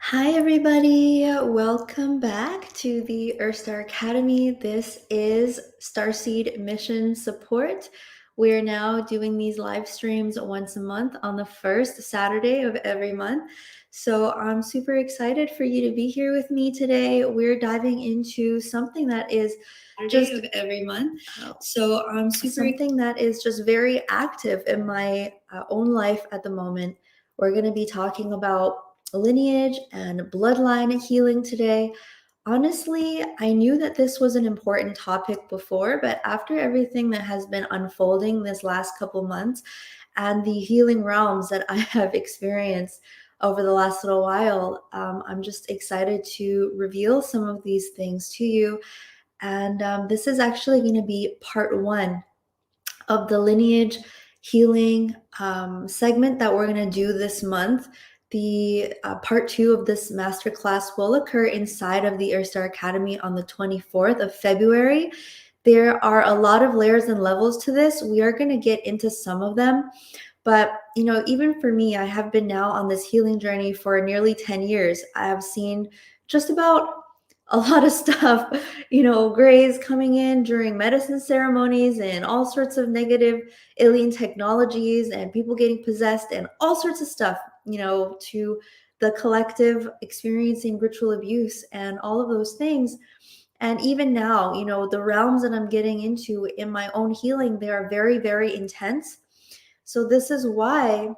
Hi, everybody. Welcome back to the Earthstar Academy. This is Starseed Mission Support. We're now doing these live streams once a month on the first Saturday of every month. So I'm super excited for you to be here with me today. We're diving into something that is just of every month. So something that is just very active in my own life at the moment. We're going to be talking about lineage and bloodline healing today. Honestly, I knew that this was an important topic before, but after everything that has been unfolding this last couple months and the healing realms that I have experienced over the last little while, I'm just excited to reveal some of these things to you. And this is actually going to be part one of the lineage healing segment that we're going to do this month. The part two of this masterclass will occur inside of the Earthstar Academy on the 24th of February. There are a lot of layers and levels to this. We are going to get into some of them. But, even for me, I have been now on this healing journey for nearly 10 years. I have seen just about a lot of stuff, grays coming in during medicine ceremonies and all sorts of negative alien technologies and people getting possessed and all sorts of stuff, to the collective experiencing ritual abuse and all of those things. And even now, the realms that I'm getting into in my own healing, they are very, very intense. So this is why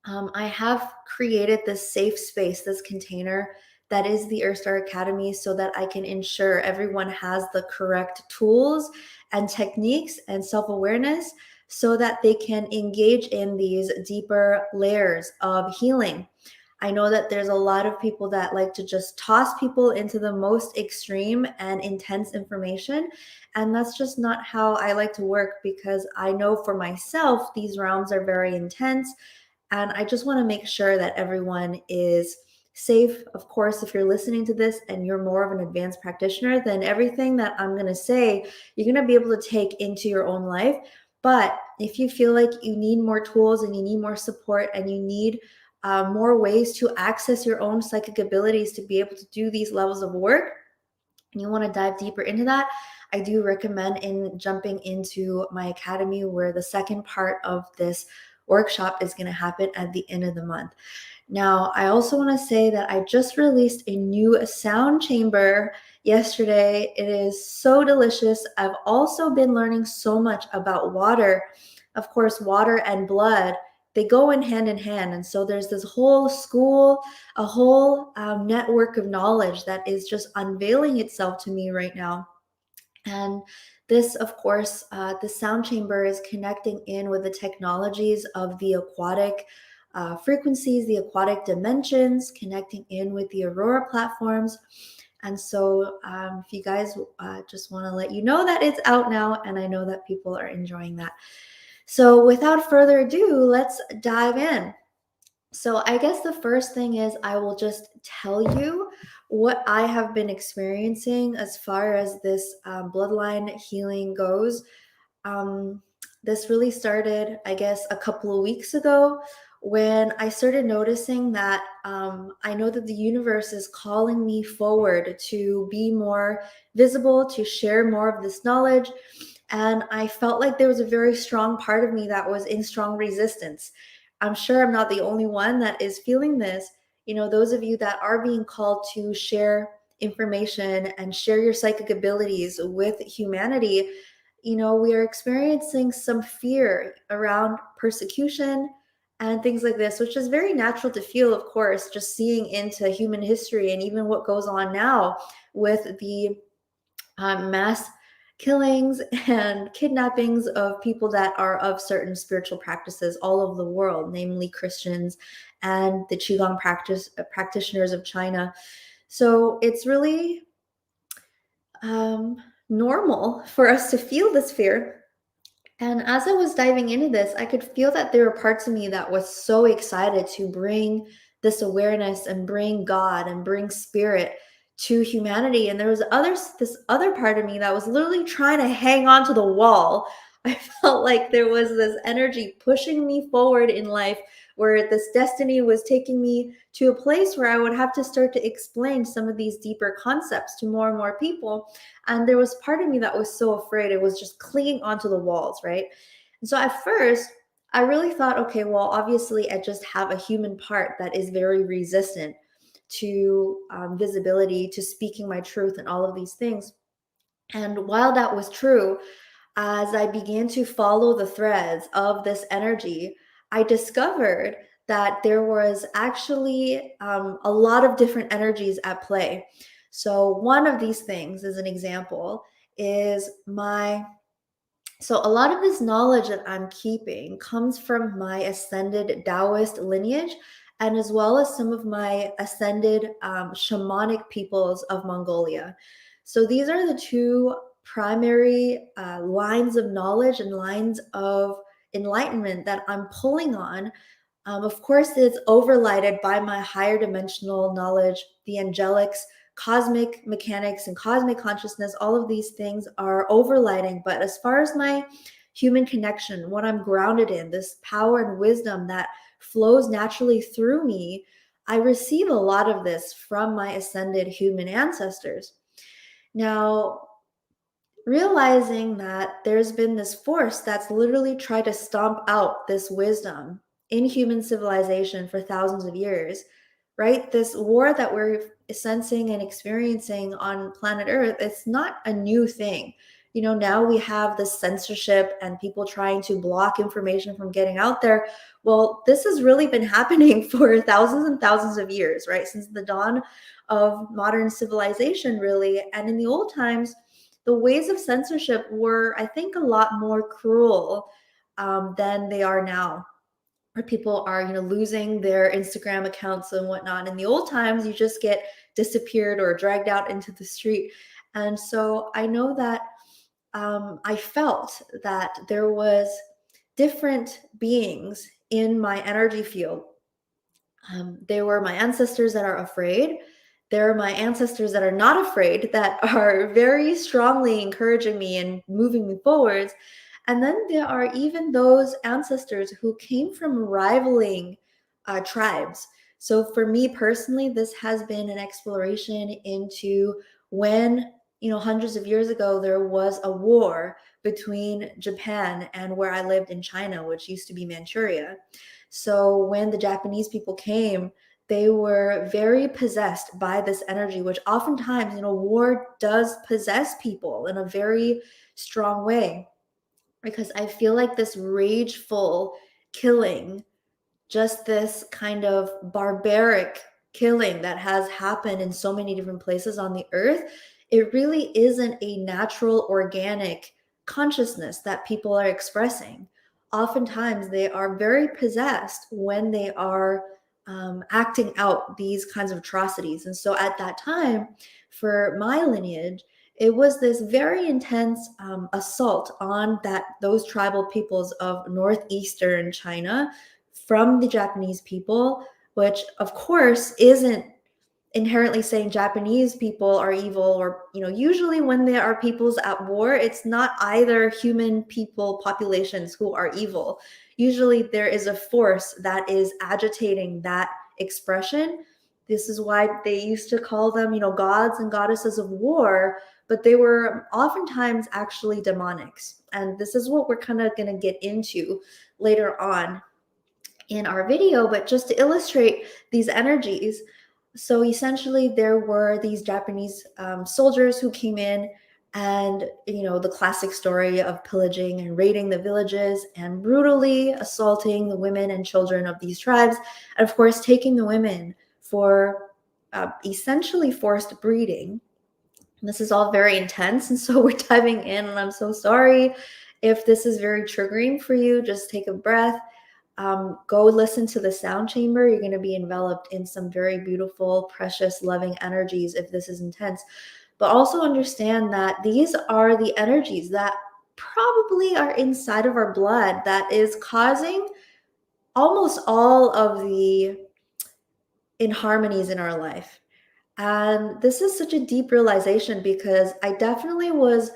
I have created this safe space, this container that is the Earthstar Academy, so that I can ensure everyone has the correct tools and techniques and self-awareness so that they can engage in these deeper layers of healing. I know that there's a lot of people that like to just toss people into the most extreme and intense information. And that's just not how I like to work, because I know for myself, these realms are very intense. And I just want to make sure that everyone is safe. Of course, if you're listening to this and you're more of an advanced practitioner, then everything that I'm going to say, you're going to be able to take into your own life. But if you feel like you need more tools and you need more support and you need more ways to access your own psychic abilities to be able to do these levels of work, and you want to dive deeper into that, I do recommend in jumping into my academy, where the second part of this workshop is going to happen at the end of the month. Now, I also want to say that I just released a new sound chamber yesterday. It is so delicious. I've also been learning so much about water. Of course, water and blood, they go in hand. And so there's this whole school, a whole network of knowledge that is just unveiling itself to me right now. And this, of course, the sound chamber is connecting in with the technologies of the aquatic frequencies, the aquatic dimensions, connecting in with the Aurora platforms. And so if you guys just want to let you know that it's out now, and I know that people are enjoying that. So without further ado, let's dive in. So I guess the first thing is I will just tell you what I have been experiencing as far as this bloodline healing goes. This really started, I guess, a couple of weeks ago, when I started noticing that I know that the universe is calling me forward to be more visible, to share more of this knowledge. And I felt like there was a very strong part of me that was in strong resistance. I'm sure I'm not the only one that is feeling this. Those of you that are being called to share information and share your psychic abilities with humanity, we are experiencing some fear around persecution and things like this, which is very natural to feel, of course, just seeing into human history and even what goes on now with the mass killings and kidnappings of people that are of certain spiritual practices all over the world, namely Christians and the Qigong practitioners of China. So it's really normal for us to feel this fear. And as I was diving into this, I could feel that there were parts of me that was so excited to bring this awareness and bring God and bring spirit to humanity. And there was this other part of me that was literally trying to hang on to the wall. I felt like there was this energy pushing me forward in life where this destiny was taking me to a place where I would have to start to explain some of these deeper concepts to more and more people. And there was part of me that was so afraid. It was just clinging onto the walls, right? And so at first, I really thought, okay, well, obviously, I just have a human part that is very resistant to visibility, to speaking my truth, and all of these things. And while that was true, as I began to follow the threads of this energy, I discovered that there was actually a lot of different energies at play. So, one of these things, as an example, is so a lot of this knowledge that I'm keeping comes from my ascended Taoist lineage, and as well as some of my ascended shamanic peoples of Mongolia. So these are the two primary lines of knowledge and lines of enlightenment that I'm pulling on. Of course, it's overlighted by my higher dimensional knowledge, the angelics, cosmic mechanics, and cosmic consciousness. All of these things are overlighting. But as far as my human connection, what I'm grounded in, this power and wisdom that flows naturally through me, I receive a lot of this from my ascended human ancestors. Now, realizing that there's been this force that's literally tried to stomp out this wisdom in human civilization for thousands of years, right? This war that we're sensing and experiencing on planet Earth, it's not a new thing. You know, now we have this censorship and people trying to block information from getting out there. Well, this has really been happening for thousands and thousands of years, right? Since the dawn of modern civilization, really. And in the old times, the ways of censorship were, I think, a lot more cruel than they are now, where people are, losing their Instagram accounts and whatnot. In the old times, you just get disappeared or dragged out into the street. And so I know that I felt that there was different beings in my energy field. They were my ancestors that are afraid. There are my ancestors that are not afraid, that are very strongly encouraging me and moving me forwards. And then there are even those ancestors who came from rivaling tribes. So for me personally, this has been an exploration into when, hundreds of years ago, there was a war between Japan and where I lived in China, which used to be Manchuria. So when the Japanese people came, they were very possessed by this energy, which oftentimes, war does possess people in a very strong way. Because I feel like this rageful killing, just this kind of barbaric killing that has happened in so many different places on the earth, it really isn't a natural, organic consciousness that people are expressing. Oftentimes, they are very possessed when they are acting out these kinds of atrocities. And so at that time, for my lineage, it was this very intense assault on those tribal peoples of northeastern China from the Japanese people, which of course isn't inherently saying Japanese people are evil, or usually when there are peoples at war, it's not either human people populations who are evil. Usually there is a force that is agitating that expression. This is why they used to call them gods and goddesses of war, but they were oftentimes actually demonics. And this is what we're kind of going to get into later on in our video. But just to illustrate these energies, so essentially there were these Japanese soldiers who came in, and the classic story of pillaging and raiding the villages and brutally assaulting the women and children of these tribes, and of course taking the women for essentially forced breeding. And this is all very intense, and so we're diving in, and I'm so sorry if this is very triggering for you. Just take a breath. Go listen to the sound chamber. You're going to be enveloped in some very beautiful, precious, loving energies if this is intense. But also understand that these are the energies that probably are inside of our blood that is causing almost all of the inharmonies in our life. And this is such a deep realization, because I definitely was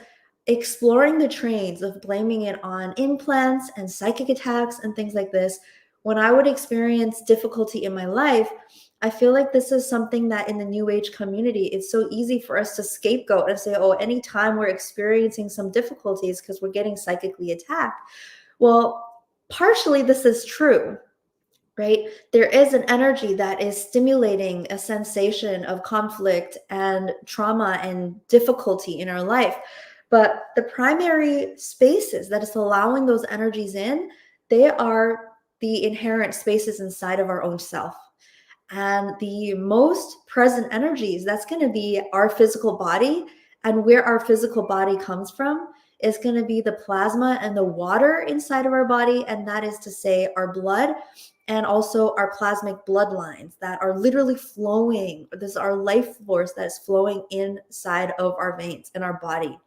exploring the trains of blaming it on implants and psychic attacks and things like this, when I would experience difficulty in my life, I feel like this is something that in the New Age community, it's so easy for us to scapegoat and say, oh, anytime we're experiencing some difficulties because we're getting psychically attacked. Well, partially this is true, right? There is an energy that is stimulating a sensation of conflict and trauma and difficulty in our life. But the primary spaces that is allowing those energies in, they are the inherent spaces inside of our own self. And the most present energies, that's going to be our physical body. And where our physical body comes from is going to be the plasma and the water inside of our body. And that is to say, our blood and also our plasmic bloodlines that are literally flowing. This is our life force that is flowing inside of our veins in our body,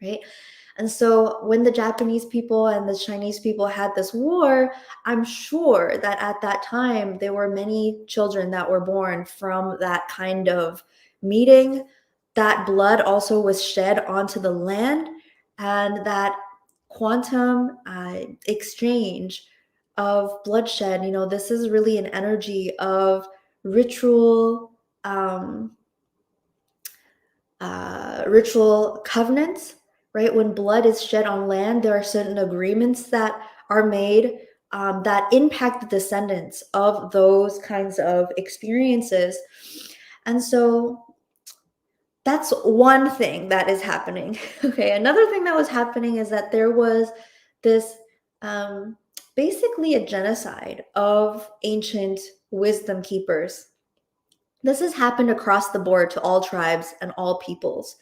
right? And so when the Japanese people and the Chinese people had this war, I'm sure that at that time there were many children that were born from that kind of meeting. That blood also was shed onto the land, and that quantum exchange of bloodshed, this is really an energy of ritual, ritual covenants, right? When blood is shed on land, there are certain agreements that are made that impact the descendants of those kinds of experiences. And so that's one thing that is happening. Okay, another thing that was happening is that there was this basically a genocide of ancient wisdom keepers. This has happened across the board to all tribes and all peoples.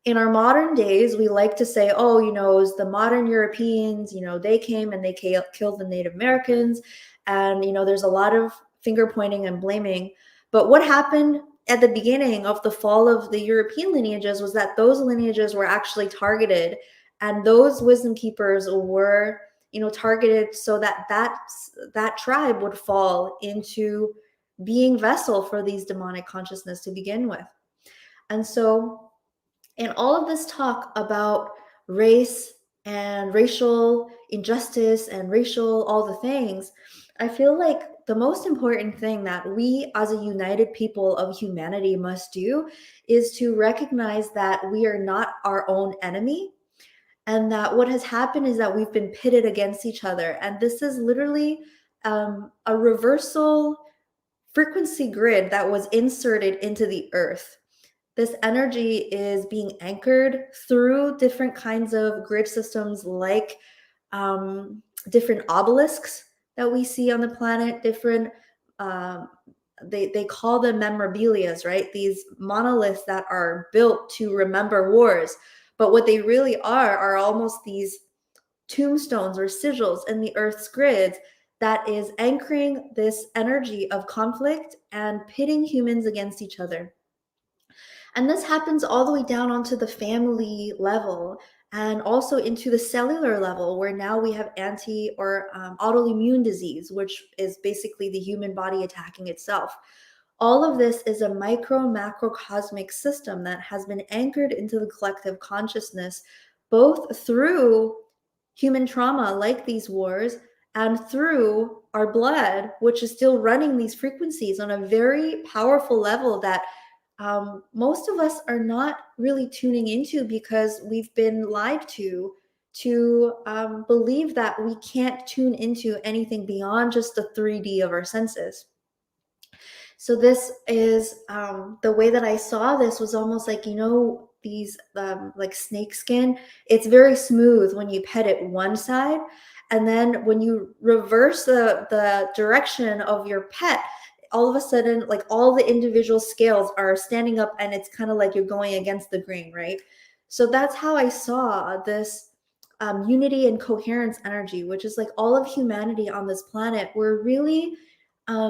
In our modern days, we like to say, oh, it was the modern Europeans, they came and they killed the Native Americans. And, there's a lot of finger pointing and blaming. But what happened at the beginning of the fall of the European lineages was that those lineages were actually targeted, and those wisdom keepers were, targeted so that that tribe would fall into being vessel for these demonic consciousness to begin with. And so in all of this talk about race and racial injustice and racial all the things, I feel like the most important thing that we as a united people of humanity must do is to recognize that we are not our own enemy, and that what has happened is that we've been pitted against each other. And this is literally a reversal frequency grid that was inserted into the earth. This energy is being anchored through different kinds of grid systems, like different obelisks that we see on the planet, different they call them memorabilias, right? These monoliths that are built to remember wars. But what they really are almost these tombstones or sigils in the earth's grids that is anchoring this energy of conflict and pitting humans against each other. And this happens all the way down onto the family level and also into the cellular level, where now we have anti or autoimmune disease, which is basically the human body attacking itself. All of this is a micro macrocosmic system that has been anchored into the collective consciousness, both through human trauma like these wars and through our blood, which is still running these frequencies on a very powerful level that most of us are not really tuning into, because we've been lied to believe that we can't tune into anything beyond just the 3D of our senses. So this is the way that I saw this was almost like, these like snake skin. It's very smooth when you pet it one side, and then when you reverse the direction of your pet, all of a sudden, like all the individual scales are standing up, and it's kind of like you're going against the grain, right? So that's how I saw this unity and coherence energy, which is like all of humanity on this planet. We're really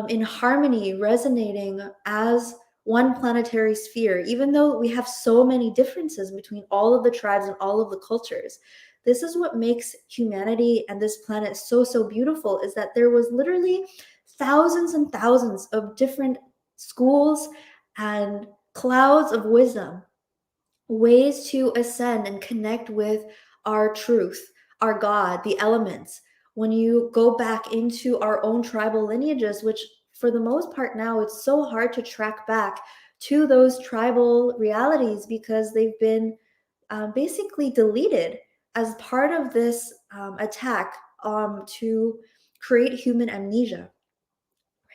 in harmony, resonating as one planetary sphere, even though we have so many differences between all of the tribes and all of the cultures. This is what makes humanity and this planet so, so beautiful, is that there was literally thousands and thousands of different schools and clouds of wisdom, ways to ascend and connect with our truth, our God, the elements, when you go back into our own tribal lineages, which for the most part now it's so hard to track back to those tribal realities because they've been basically deleted as part of this attack to create human amnesia,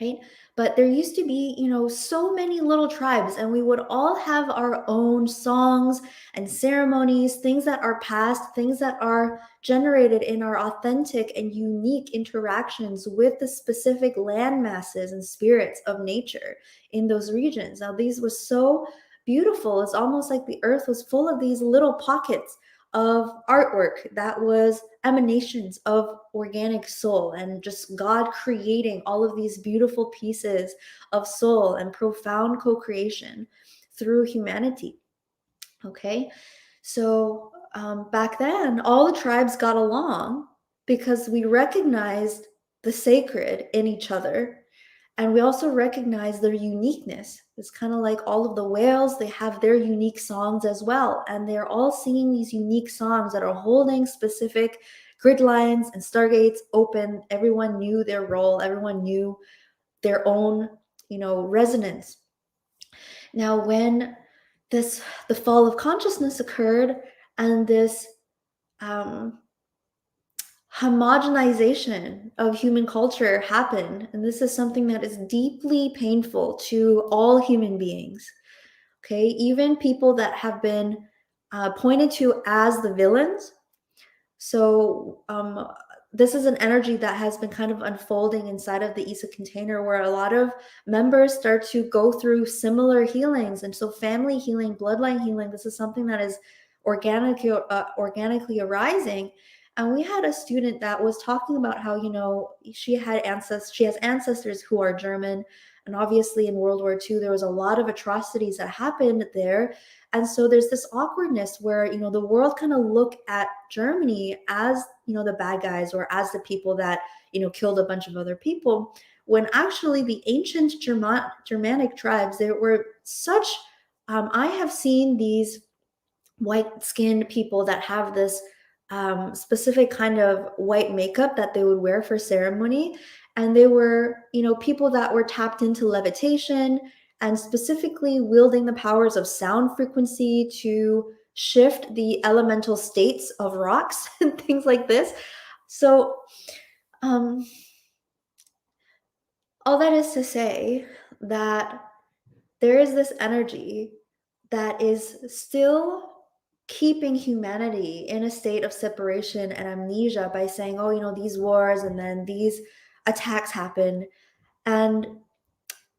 right? But there used to be, so many little tribes, and we would all have our own songs and ceremonies, things that are passed, things that are generated in our authentic and unique interactions with the specific land masses and spirits of nature in those regions. Now, these were so beautiful. It's almost like the earth was full of these little pockets of artwork that was emanations of organic soul and just God creating all of these beautiful pieces of soul and profound co-creation through humanity. Okay, so back then, all the tribes got along because we recognized the sacred in each other. And we also recognize their uniqueness. It's kind of like all of the whales, they have their unique songs as well. And they're all singing these unique songs that are holding specific grid lines and stargates open. Everyone knew their role, everyone knew their own, resonance. Now, when the fall of consciousness occurred and this homogenization of human culture happened, and this is something that is deeply painful to all human beings. Okay, even people that have been pointed to as the villains. So this is an energy that has been kind of unfolding inside of the ISA container, where a lot of members start to go through similar healings. And so family healing, bloodline healing, this is something that is organically arising. And we had a student that was talking about how, she has ancestors who are German. And obviously in World War II, there was a lot of atrocities that happened there. And so there's this awkwardness where, the world kind of look at Germany as, the bad guys or as the people that, killed a bunch of other people, when actually the ancient Germanic tribes, there were such, I have seen these white-skinned people that have this specific kind of white makeup that they would wear for ceremony. And they were, people that were tapped into levitation and specifically wielding the powers of sound frequency to shift the elemental states of rocks and things like this. So, all that is to say that there is this energy that is still keeping humanity in a state of separation and amnesia by saying, oh, these wars and then these attacks happen. And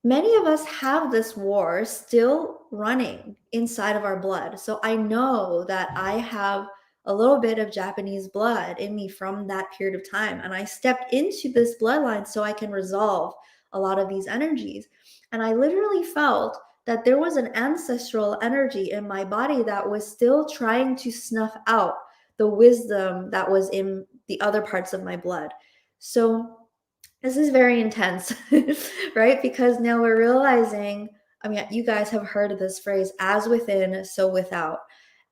many of us have this war still running inside of our blood. So I know that I have a little bit of Japanese blood in me from that period of time. And I stepped into this bloodline so I can resolve a lot of these energies. And I literally felt that there was an ancestral energy in my body that was still trying to snuff out the wisdom that was in the other parts of my blood. So this is very intense, right? Because now we're realizing, you guys have heard of this phrase, as within, so without.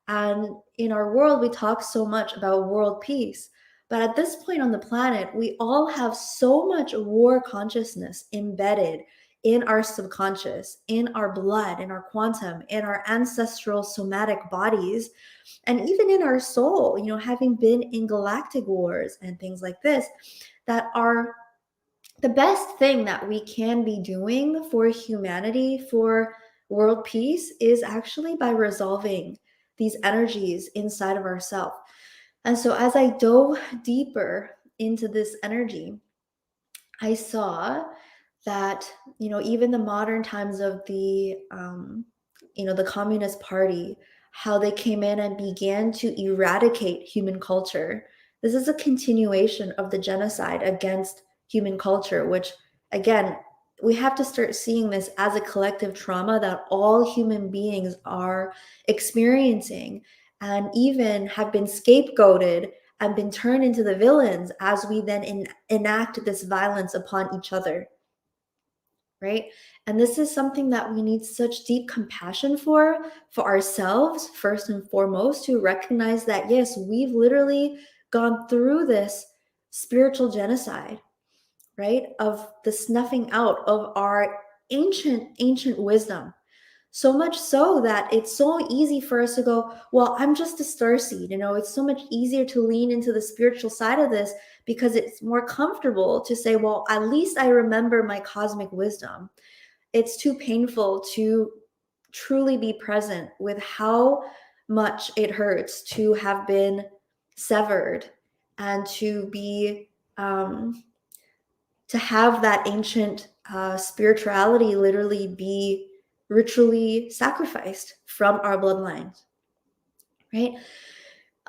And in our world, we talk so much about world peace. But at this point on the planet, we all have so much war consciousness embedded in our subconscious, in our blood, in our quantum, in our ancestral somatic bodies, and even in our soul, having been in galactic wars and things like this, that are the best thing that we can be doing for humanity, for world peace, is actually by resolving these energies inside of ourselves. And so as I dove deeper into this energy, I saw that, even the modern times of the, the Communist Party, how they came in and began to eradicate human culture. This is a continuation of the genocide against human culture, which, again, we have to start seeing this as a collective trauma that all human beings are experiencing and even have been scapegoated and been turned into the villains as we then enact this violence upon each other, right? And this is something that we need such deep compassion for ourselves, first and foremost, to recognize that, yes, we've literally gone through this spiritual genocide, right? Of the snuffing out of our ancient wisdom. So much so that it's so easy for us to go, well, I'm just a starseed. It's so much easier to lean into the spiritual side of this because it's more comfortable to say, well, at least I remember my cosmic wisdom. It's too painful to truly be present with how much it hurts to have been severed and to be to have that ancient spirituality literally be ritually sacrificed from our bloodlines, right?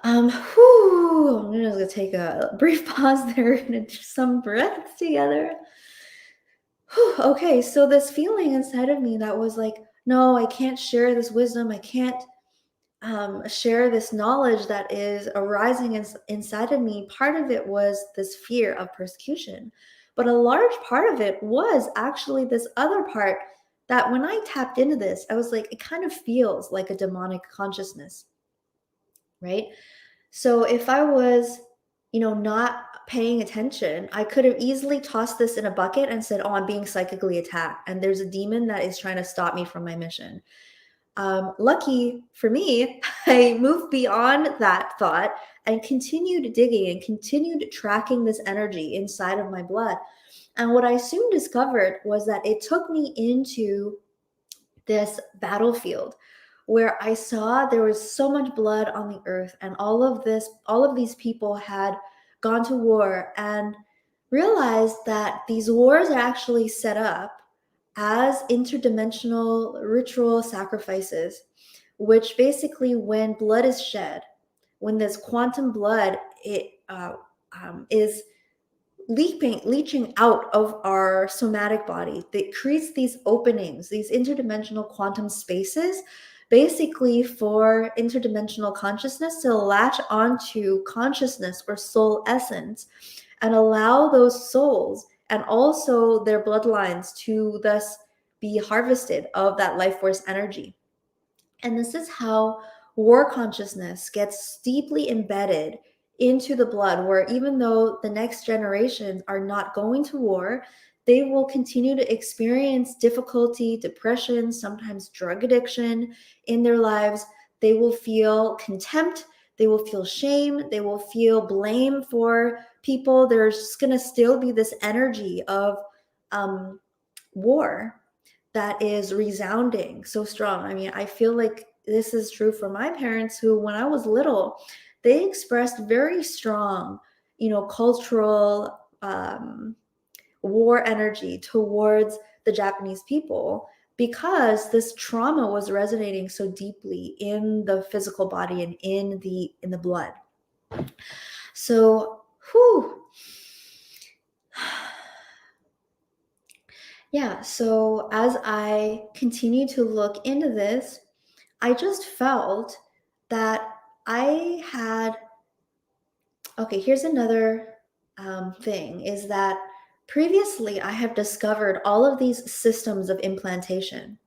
I'm gonna take a brief pause there. We're gonna do some breaths together. Okay, so this feeling inside of me that was like, no, I can't share this wisdom. I can't share this knowledge that is arising inside of me. Part of it was this fear of persecution, but a large part of it was actually this other part that when I tapped into this, I was like, it kind of feels like a demonic consciousness, right? So if I was, not paying attention, I could have easily tossed this in a bucket and said, oh, I'm being psychically attacked, and there's a demon that is trying to stop me from my mission. Lucky for me, I moved beyond that thought and continued digging and continued tracking this energy inside of my blood. And what I soon discovered was that it took me into this battlefield where I saw there was so much blood on the earth, and all of these people had gone to war, and realized that these wars are actually set up as interdimensional ritual sacrifices, which basically, when blood is shed, when this quantum blood is leaching out of our somatic body, that creates these openings, these interdimensional quantum spaces, basically for interdimensional consciousness to latch onto consciousness or soul essence and allow those souls and also their bloodlines to thus be harvested of that life force energy. And this is how war consciousness gets deeply embedded into the blood, where even though the next generations are not going to war, they will continue to experience difficulty, depression, sometimes drug addiction in their lives. They will feel contempt. They will feel shame. They will feel blame for people. There's just going to still be this energy of war that is resounding so strong. I mean, I feel like this is true for my parents, who, when I was little, they expressed very strong, cultural war energy towards the Japanese people, because this trauma was resonating so deeply in the physical body and in the blood. So, yeah, so as I continue to look into this, I just felt that I had, okay, here's another thing, is that previously I have discovered all of these systems of implantation.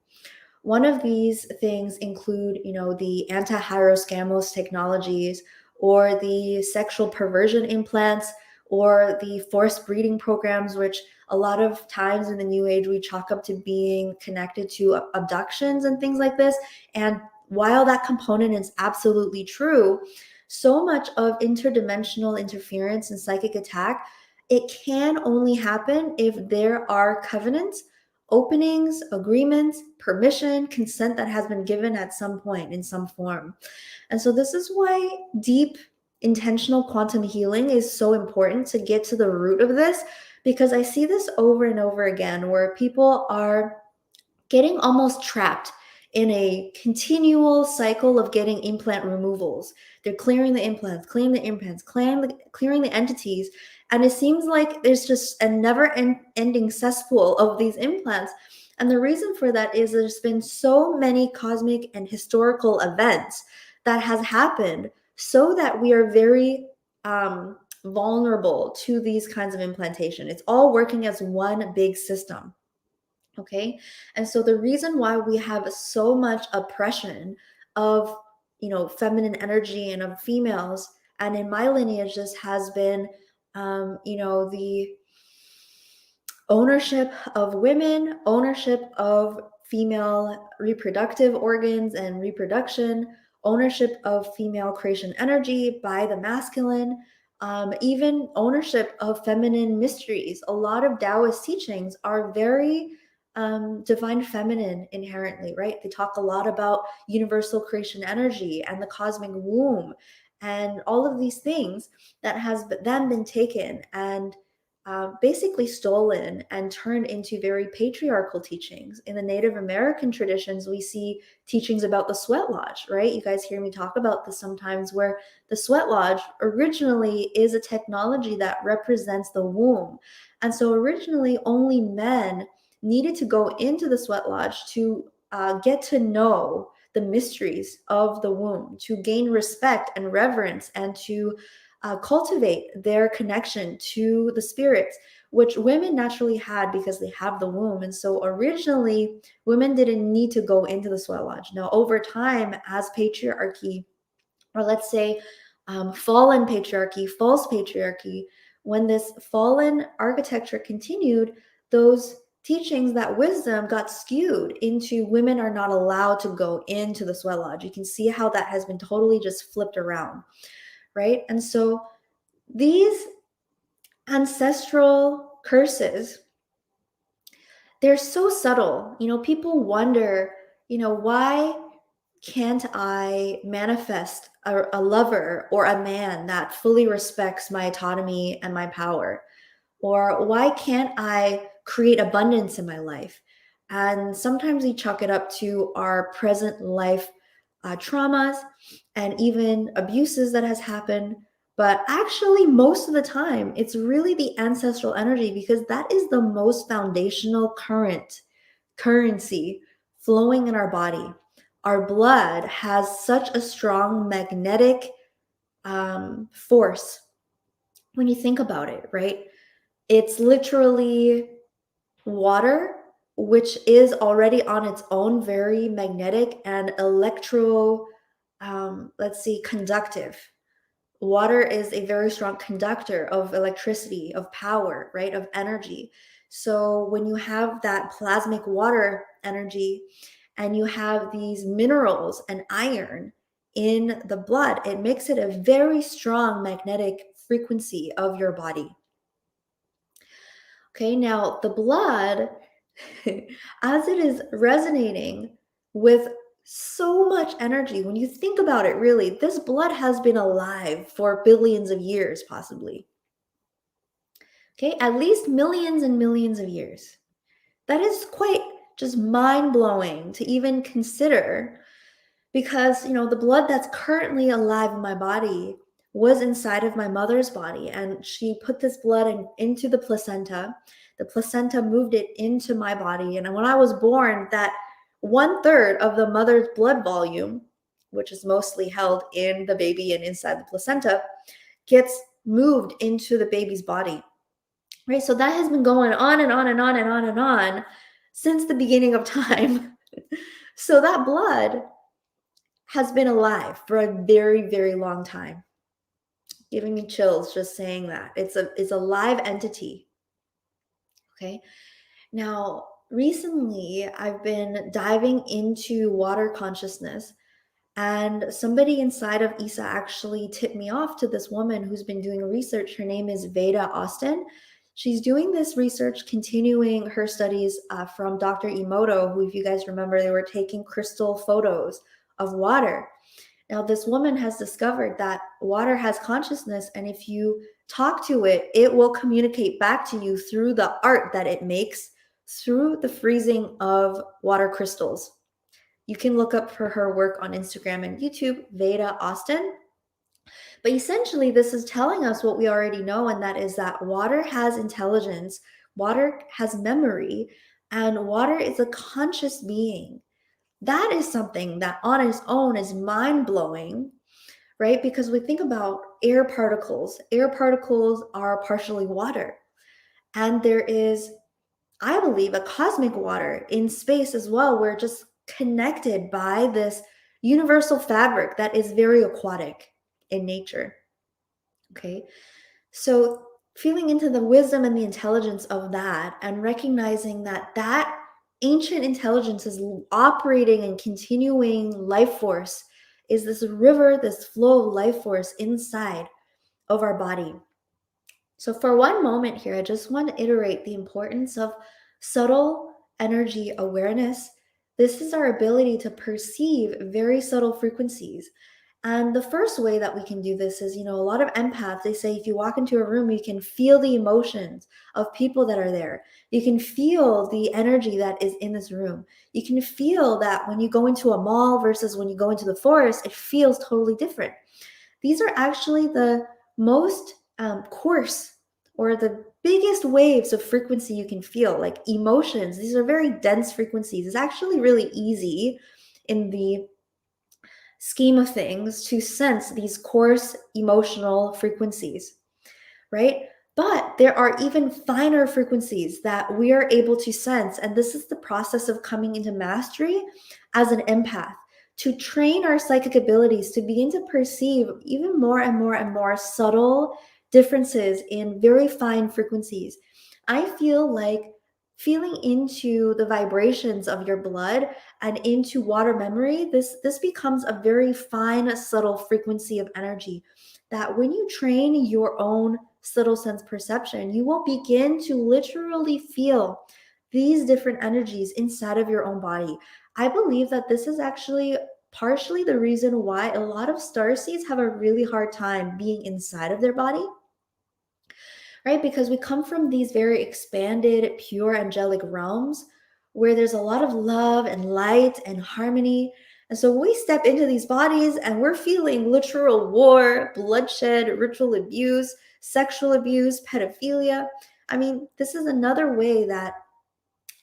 One of these things include, the anti-hieroscamos technologies, or the sexual perversion implants, or the forced breeding programs, which a lot of times in the new age we chalk up to being connected to abductions and things like this. And while that component is absolutely true, so much of interdimensional interference and psychic attack, it can only happen if there are covenants, openings, agreements, permission, consent that has been given at some point in some form. And so this is why deep intentional quantum healing is so important, to get to the root of this, because I see this over and over again where people are getting almost trapped in a continual cycle of getting implant removals. They're clearing the implants, clearing the entities. And it seems like there's just a never-ending cesspool of these implants. And the reason for that is there's been so many cosmic and historical events that has happened, so that we are very vulnerable to these kinds of implantation. It's all working as one big system. Okay. And so the reason why we have so much oppression of, feminine energy and of females, and in my lineage, this has been the ownership of women, ownership of female reproductive organs and reproduction, ownership of female creation energy by the masculine, even ownership of feminine mysteries. A lot of Taoist teachings are very divine feminine inherently, right? They talk a lot about universal creation energy and the cosmic womb and all of these things that has then been taken and basically stolen and turned into very patriarchal teachings. In the Native American traditions, we see teachings about the sweat lodge, right? You guys hear me talk about this sometimes, where the sweat lodge originally is a technology that represents the womb. And so originally only men needed to go into the sweat lodge to get to know the mysteries of the womb, to gain respect and reverence, and to cultivate their connection to the spirits, which women naturally had because they have the womb. And so originally, women didn't need to go into the sweat lodge. Now, over time, as patriarchy, or let's say fallen patriarchy, false patriarchy, when this fallen architecture continued, those teachings, that wisdom got skewed into women are not allowed to go into the sweat lodge. You can see how that has been totally just flipped around, right? And so these ancestral curses, they're so subtle. People wonder, why can't I manifest a lover or a man that fully respects my autonomy and my power? Or why can't I create abundance in my life? And sometimes we chalk it up to our present life traumas and even abuses that has happened. But actually, most of the time, it's really the ancestral energy, because that is the most foundational currency flowing in our body. Our blood has such a strong magnetic force when you think about it, right? It's literally water, which is already on its own very magnetic and conductive. Water is a very strong conductor of electricity, of power, right? Of energy. So when you have that plasmic water energy and you have these minerals and iron in the blood, it makes it a very strong magnetic frequency of your body. Okay, now the blood, as it is resonating with so much energy, when you think about it, really, this blood has been alive for billions of years, possibly. Okay, at least millions and millions of years. That is quite just mind-blowing to even consider, because, the blood that's currently alive in my body was inside of my mother's body, and she put this blood into the placenta. The placenta moved it into my body, and when I was born, that 1/3 of the mother's blood volume, which is mostly held in the baby and inside the placenta, gets moved into the baby's body, right? So that has been going on and on and on and on and on since the beginning of time. So that blood has been alive for a very, very long time. Giving me chills just saying that. It's a live entity. Okay. Now, recently I've been diving into water consciousness, and somebody inside of ISA actually tipped me off to this woman who's been doing research. Her name is Veda Austin. She's doing this research, continuing her studies from Dr. Emoto, who, if you guys remember, they were taking crystal photos of water. Now, this woman has discovered that water has consciousness, and if you talk to it, it will communicate back to you through the art that it makes through the freezing of water crystals. You can look up for her work on Instagram and YouTube, Veda Austin. But essentially, this is telling us what we already know, and that is that water has intelligence, water has memory, and water is a conscious being. That is something that on its own is mind-blowing, right? Because we think about air particles. Air particles are partially water. And there is, I believe, a cosmic water in space as well. We're just connected by this universal fabric that is very aquatic in nature. Okay. So feeling into the wisdom and the intelligence of that, and recognizing that that ancient intelligence is operating and continuing life force, is this river, this flow of life force inside of our body. So for one moment here, I just want to iterate the importance of subtle energy awareness. This is our ability to perceive very subtle frequencies. And the first way that we can do this is, a lot of empaths, they say if you walk into a room, you can feel the emotions of people that are there. You can feel the energy that is in this room. You can feel that when you go into a mall versus when you go into the forest, it feels totally different. These are actually the most coarse or the biggest waves of frequency you can feel, like emotions. These are very dense frequencies. It's actually really easy in the scheme of things to sense these coarse emotional frequencies, right? But there are even finer frequencies that we are able to sense. And this is the process of coming into mastery as an empath, to train our psychic abilities to begin to perceive even more and more and more subtle differences in very fine frequencies. I feel like feeling into the vibrations of your blood and into water memory, this becomes a very fine, subtle frequency of energy that when you train your own subtle sense perception, you will begin to literally feel these different energies inside of your own body. I believe that this is actually partially the reason why a lot of starseeds have a really hard time being inside of their body, right? Because we come from these very expanded, pure angelic realms where there's a lot of love and light and harmony. And so we step into these bodies and we're feeling literal war, bloodshed, ritual abuse, sexual abuse, pedophilia. I mean, this is another way that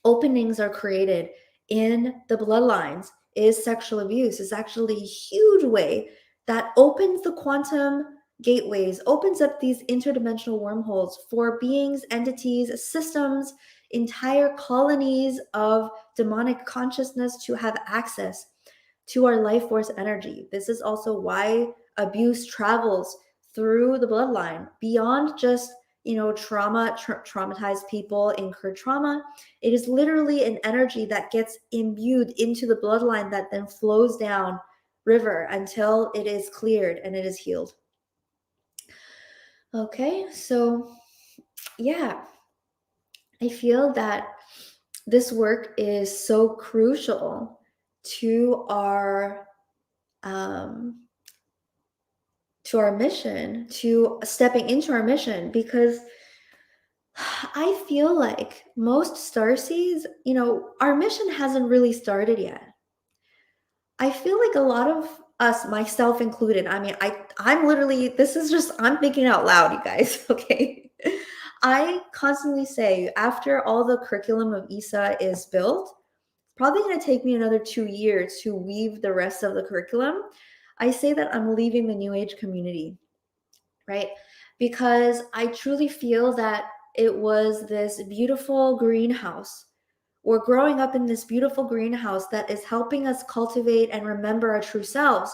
openings are created in the bloodlines is sexual abuse. Is actually a huge way that opens the quantum gateways, opens up these interdimensional wormholes for beings, entities, systems, entire colonies of demonic consciousness to have access to our life force energy. This is also why abuse travels through the bloodline beyond just traumatized people incur trauma. It is literally an energy that gets imbued into the bloodline that then flows down river until it is cleared and it is healed. Okay, so yeah, I feel that this work is so crucial to our mission, to stepping into our mission, because I feel like most starseeds, our mission hasn't really started yet. I feel like a lot of us, myself included, I mean, I'm literally, this is just, I'm thinking out loud, you guys, okay? I constantly say, after all the curriculum of ESA is built, it's probably going to take me another 2 years to weave the rest of the curriculum. I say that I'm leaving the New Age community, right? Because I truly feel that it was this beautiful greenhouse. We're growing up in this beautiful greenhouse that is helping us cultivate and remember our true selves.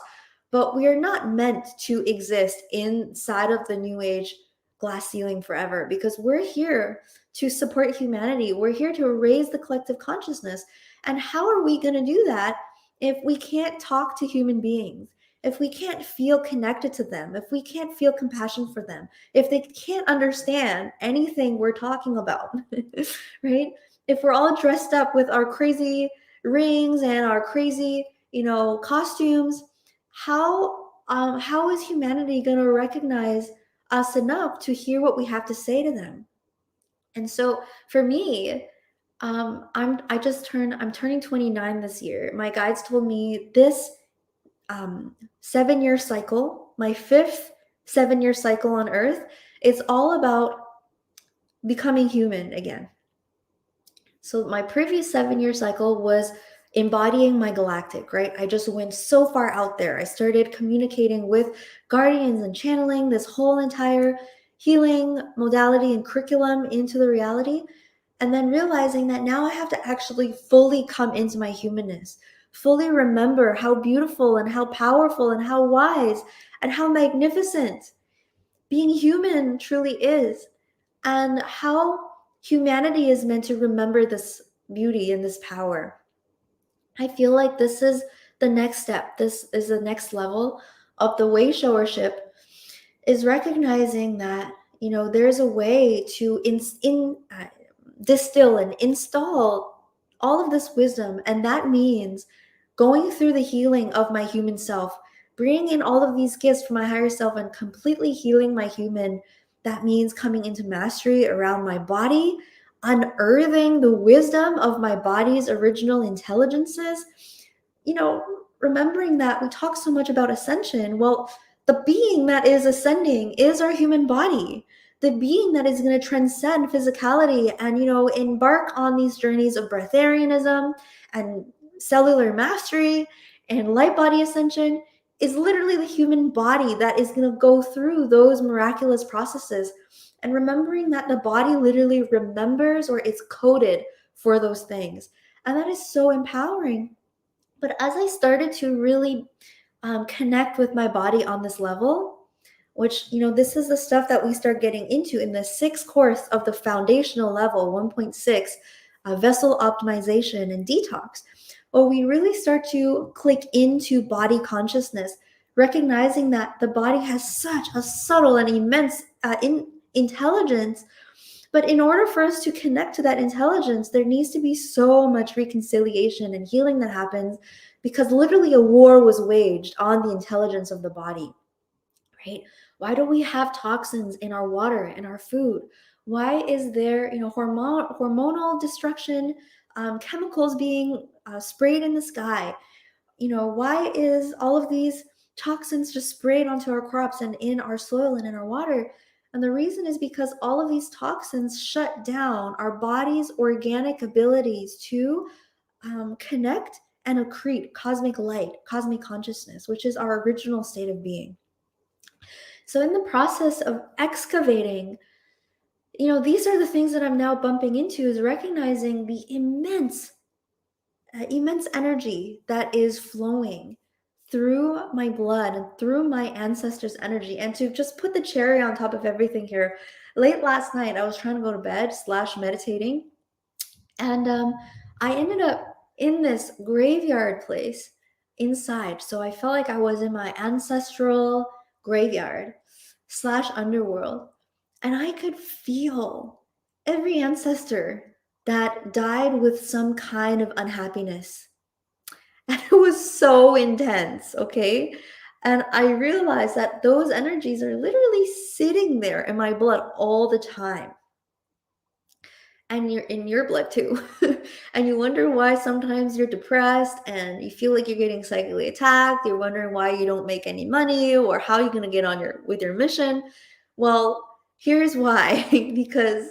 But we are not meant to exist inside of the New Age glass ceiling forever, because we're here to support humanity. We're here to raise the collective consciousness. And how are we going to do that if we can't talk to human beings? If we can't feel connected to them, if we can't feel compassion for them, if they can't understand anything we're talking about, right? If we're all dressed up with our crazy rings and our crazy, costumes, how is humanity going to recognize us enough to hear what we have to say to them? And so for me, I'm turning 29 this year. My guides told me this 7-year cycle, my 5th 7-year cycle on Earth, it's all about becoming human again. So my previous 7-year cycle was embodying my galactic, right? I just went so far out there. I started communicating with guardians and channeling this whole entire healing modality and curriculum into the reality. And then realizing that now I have to actually fully come into my humanness, fully remember how beautiful and how powerful and how wise and how magnificent being human truly is. and how humanity is meant to remember this beauty and this power. I feel like this is the next step. This is the next level of the way showership, is recognizing that, there's a way to distill and install all of this wisdom. And that means going through the healing of my human self, bringing in all of these gifts from my higher self and completely healing my human. That means coming into mastery around my body, unearthing the wisdom of my body's original intelligences. Remembering that we talk so much about ascension. Well, the being that is ascending is our human body. The being that is going to transcend physicality and, embark on these journeys of breatharianism and cellular mastery and light body ascension is literally the human body that is going to go through those miraculous processes. And remembering that the body literally remembers, or it's coded for those things. And that is so empowering. But as I started to really connect with my body on this level, which, this is the stuff that we start getting into in the 6th course of the foundational level, 1.6, vessel optimization and detox. Well, we really start to click into body consciousness, recognizing that the body has such a subtle and immense intelligence. But in order for us to connect to that intelligence, there needs to be so much reconciliation and healing that happens, because literally a war was waged on the intelligence of the body, right? Why do we have toxins in our water and our food? Why is there, hormonal destruction, chemicals being sprayed in the sky? Why is all of these toxins just sprayed onto our crops and in our soil and in our water? And the reason is because all of these toxins shut down our body's organic abilities to connect and accrete cosmic light, cosmic consciousness, which is our original state of being. So in the process of excavating, these are the things that I'm now bumping into, is recognizing the immense energy that is flowing through my blood and through my ancestors' energy. And to just put the cherry on top of everything here, late last night, I was trying to go to bed / meditating. And I ended up in this graveyard place inside. So I felt like I was in my ancestral graveyard / underworld. And I could feel every ancestor that died with some kind of unhappiness. And it was so intense, okay? And I realized that those energies are literally sitting there in my blood all the time. And you're in your blood too. And you wonder why sometimes you're depressed and you feel like you're getting psychically attacked. You're wondering why you don't make any money or how you're going to get on with your mission. Well, here's why. Because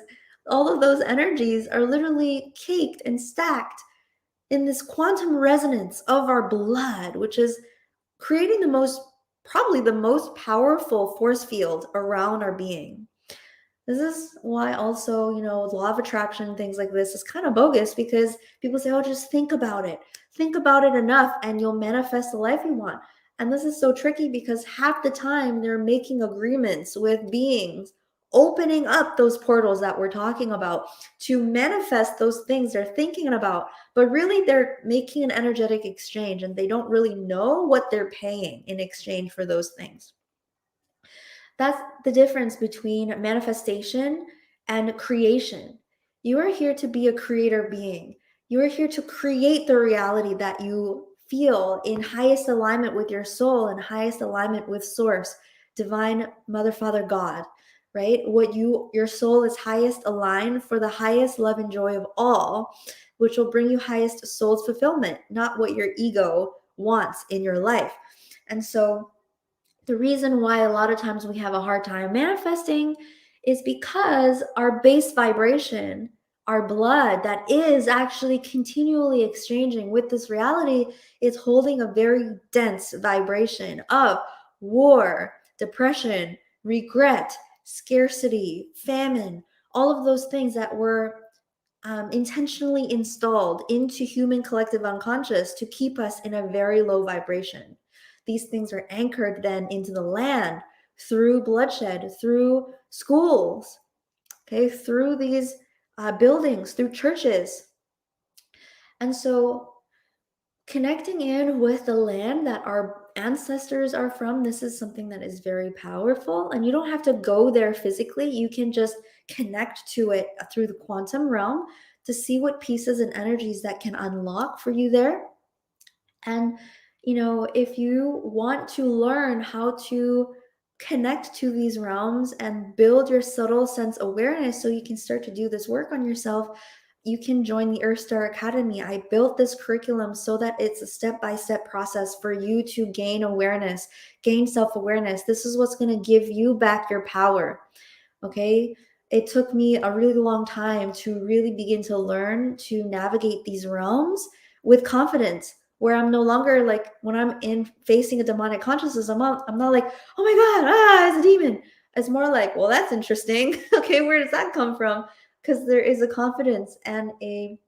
all of those energies are literally caked and stacked in this quantum resonance of our blood, which is creating probably the most powerful force field around our being. This is why also, law of attraction, things like this is kind of bogus, because people say, oh, just think about it. Think about it enough and you'll manifest the life you want. And this is so tricky because half the time they're making agreements with beings, opening up those portals that we're talking about to manifest those things they're thinking about. But really, they're making an energetic exchange and they don't really know what they're paying in exchange for those things. That's the difference between manifestation and creation. You are here to be a creator being. You are here to create the reality that you feel in highest alignment with your soul and highest alignment with source, divine mother, father, God, right? Your soul is highest aligned for the highest love and joy of all, which will bring you highest soul's fulfillment, not what your ego wants in your life. And so the reason why a lot of times we have a hard time manifesting is because our base vibration, our blood that is actually continually exchanging with this reality, is holding a very dense vibration of war, depression, regret, scarcity, famine, all of those things that were intentionally installed into human collective unconscious to keep us in a very low vibration. These things are anchored then into the land through bloodshed, through schools, okay, through these buildings, through churches. And so connecting in with the land that our ancestors are from, this is something that is very powerful. And you don't have to go there physically. You can just connect to it through the quantum realm to see what pieces and energies that can unlock for you there. And, if you want to learn how to connect to these realms and build your subtle sense awareness so you can start to do this work on yourself, you can join the Earth Star Academy. I built this curriculum so that it's a step-by-step process for you to gain awareness, gain self-awareness. This is what's going to give you back your power. Okay. It took me a really long time to really begin to learn to navigate these realms with confidence, where I'm no longer like, when I'm in facing a demonic consciousness, I'm not like, oh my God, it's a demon. It's more like, well, that's interesting. Okay, where does that come from? Because there is a confidence and a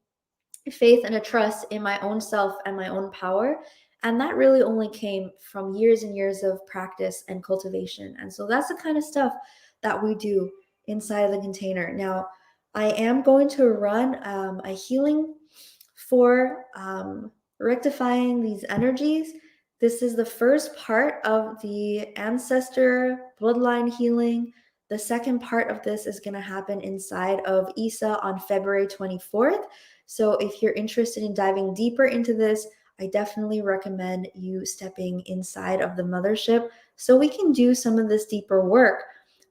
faith and a trust in my own self and my own power. And that really only came from years and years of practice and cultivation. And so that's the kind of stuff that we do inside of the container. Now, I am going to run a healing for rectifying these energies. This is the first part of the ancestor bloodline healing. The second part of this is going to happen inside of ISA on February 24th. So if you're interested in diving deeper into this, I definitely recommend you stepping inside of the mothership so we can do some of this deeper work.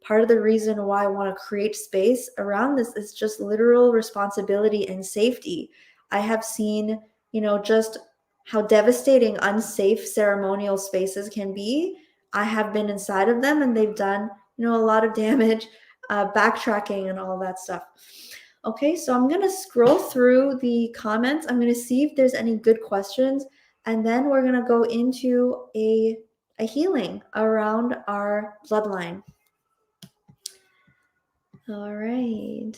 Part of the reason why I want to create space around this is just literal responsibility and safety. I have seen, just how devastating unsafe ceremonial spaces can be. I have been inside of them and they've done, a lot of damage, backtracking and all that stuff. Okay, so I'm going to scroll through the comments. I'm going to see if there's any good questions, and then we're going to go into a healing around our bloodline. All right.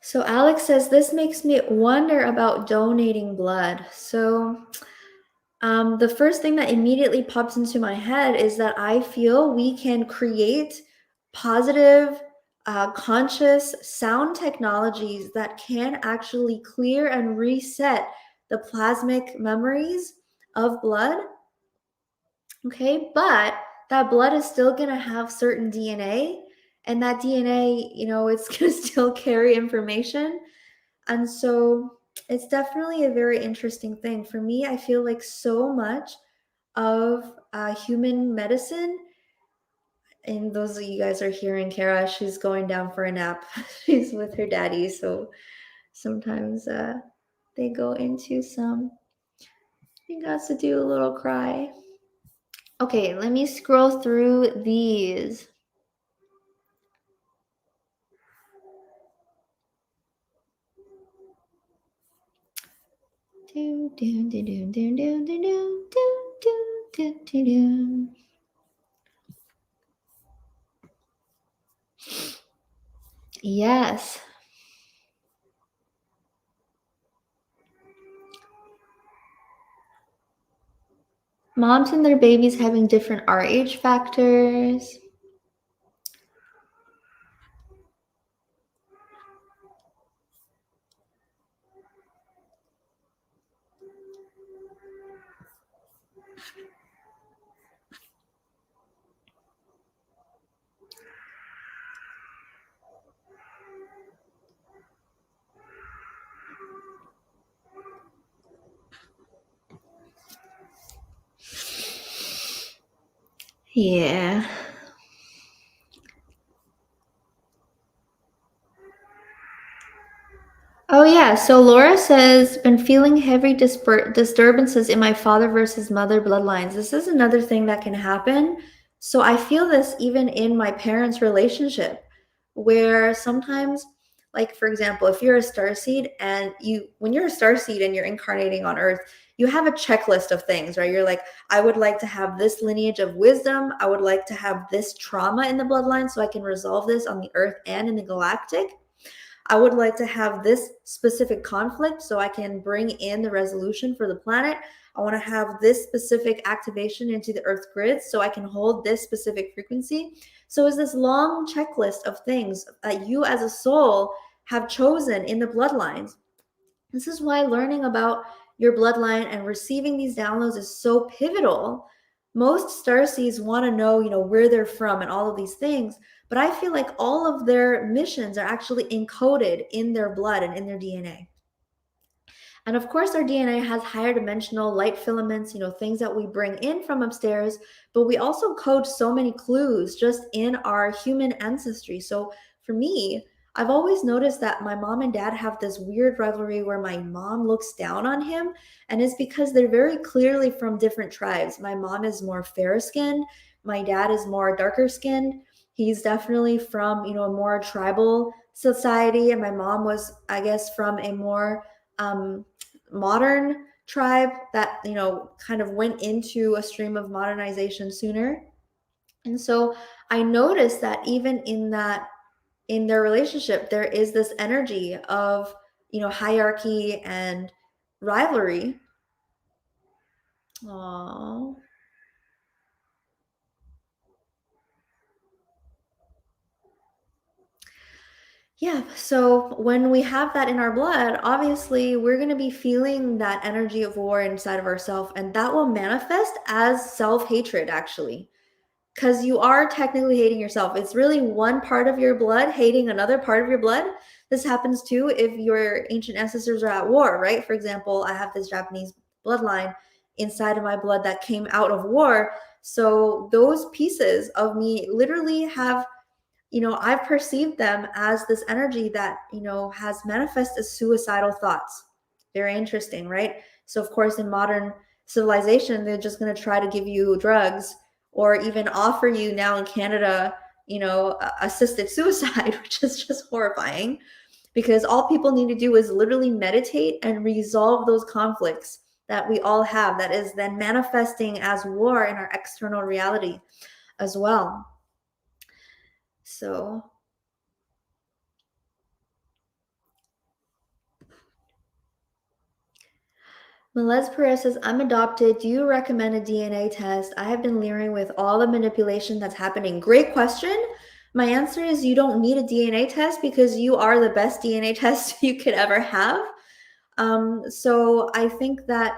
So Alex says, this makes me wonder about donating blood. So the first thing that immediately pops into my head is that I feel we can create positive, conscious sound technologies that can actually clear and reset the plasmic memories of blood. Okay, but that blood is still going to have certain DNA, and that DNA, it's going to still carry information. And so it's definitely a very interesting thing. For me, I feel like so much of human medicine, and those of you guys are hearing Kara, she's going down for a nap. She's with her daddy, so sometimes they go into you got to do a little cry. Okay, let me scroll through these. Yes. Moms and their babies having different RH factors. Yeah. Oh yeah, so Laura says, been feeling heavy disturbances in my father versus mother bloodlines. This is another thing that can happen. So I feel this even in my parents' relationship, where sometimes, like for example, if you're a starseed and when you're a starseed and you're incarnating on Earth, you have a checklist of things, right? You're like, I would like to have this lineage of wisdom. I would like to have this trauma in the bloodline so I can resolve this on the Earth and in the galactic. I would like to have this specific conflict so I can bring in the resolution for the planet. I want to have this specific activation into the Earth grid so I can hold this specific frequency. So it's this long checklist of things that you as a soul have chosen in the bloodlines. This is why learning about your bloodline and receiving these downloads is so pivotal. Most starseeds want to know, where they're from and all of these things, but I feel like all of their missions are actually encoded in their blood and in their DNA. And of course, our DNA has higher dimensional light filaments, things that we bring in from upstairs, but we also code so many clues just in our human ancestry. So for me, I've always noticed that my mom and dad have this weird rivalry where my mom looks down on him, and it's because they're very clearly from different tribes. My mom is more fair skinned, my dad is more darker skinned. He's definitely from, a more tribal society, and my mom was, I guess, from a more modern tribe that kind of went into a stream of modernization sooner. And so I noticed that even in their relationship there is this energy of hierarchy and rivalry. Aww. Yeah, so when we have that in our blood, obviously we're going to be feeling that energy of war inside of ourselves, and that will manifest as self-hatred actually. Because you are technically hating yourself. It's really one part of your blood hating another part of your blood. This happens too if your ancient ancestors are at war, right? For example, I have this Japanese bloodline inside of my blood that came out of war. So those pieces of me literally have, I've perceived them as this energy that, has manifest as suicidal thoughts. Very interesting, right? So, of course, in modern civilization, they're just going to try to give you drugs or even offer you now in Canada, assisted suicide, which is just horrifying because all people need to do is literally meditate and resolve those conflicts that we all have that is then manifesting as war in our external reality as well. So Melez Perez says, I'm adopted. Do you recommend a DNA test? I have been leering with all the manipulation that's happening. Great question. My answer is you don't need a DNA test because you are the best DNA test you could ever have. So I think that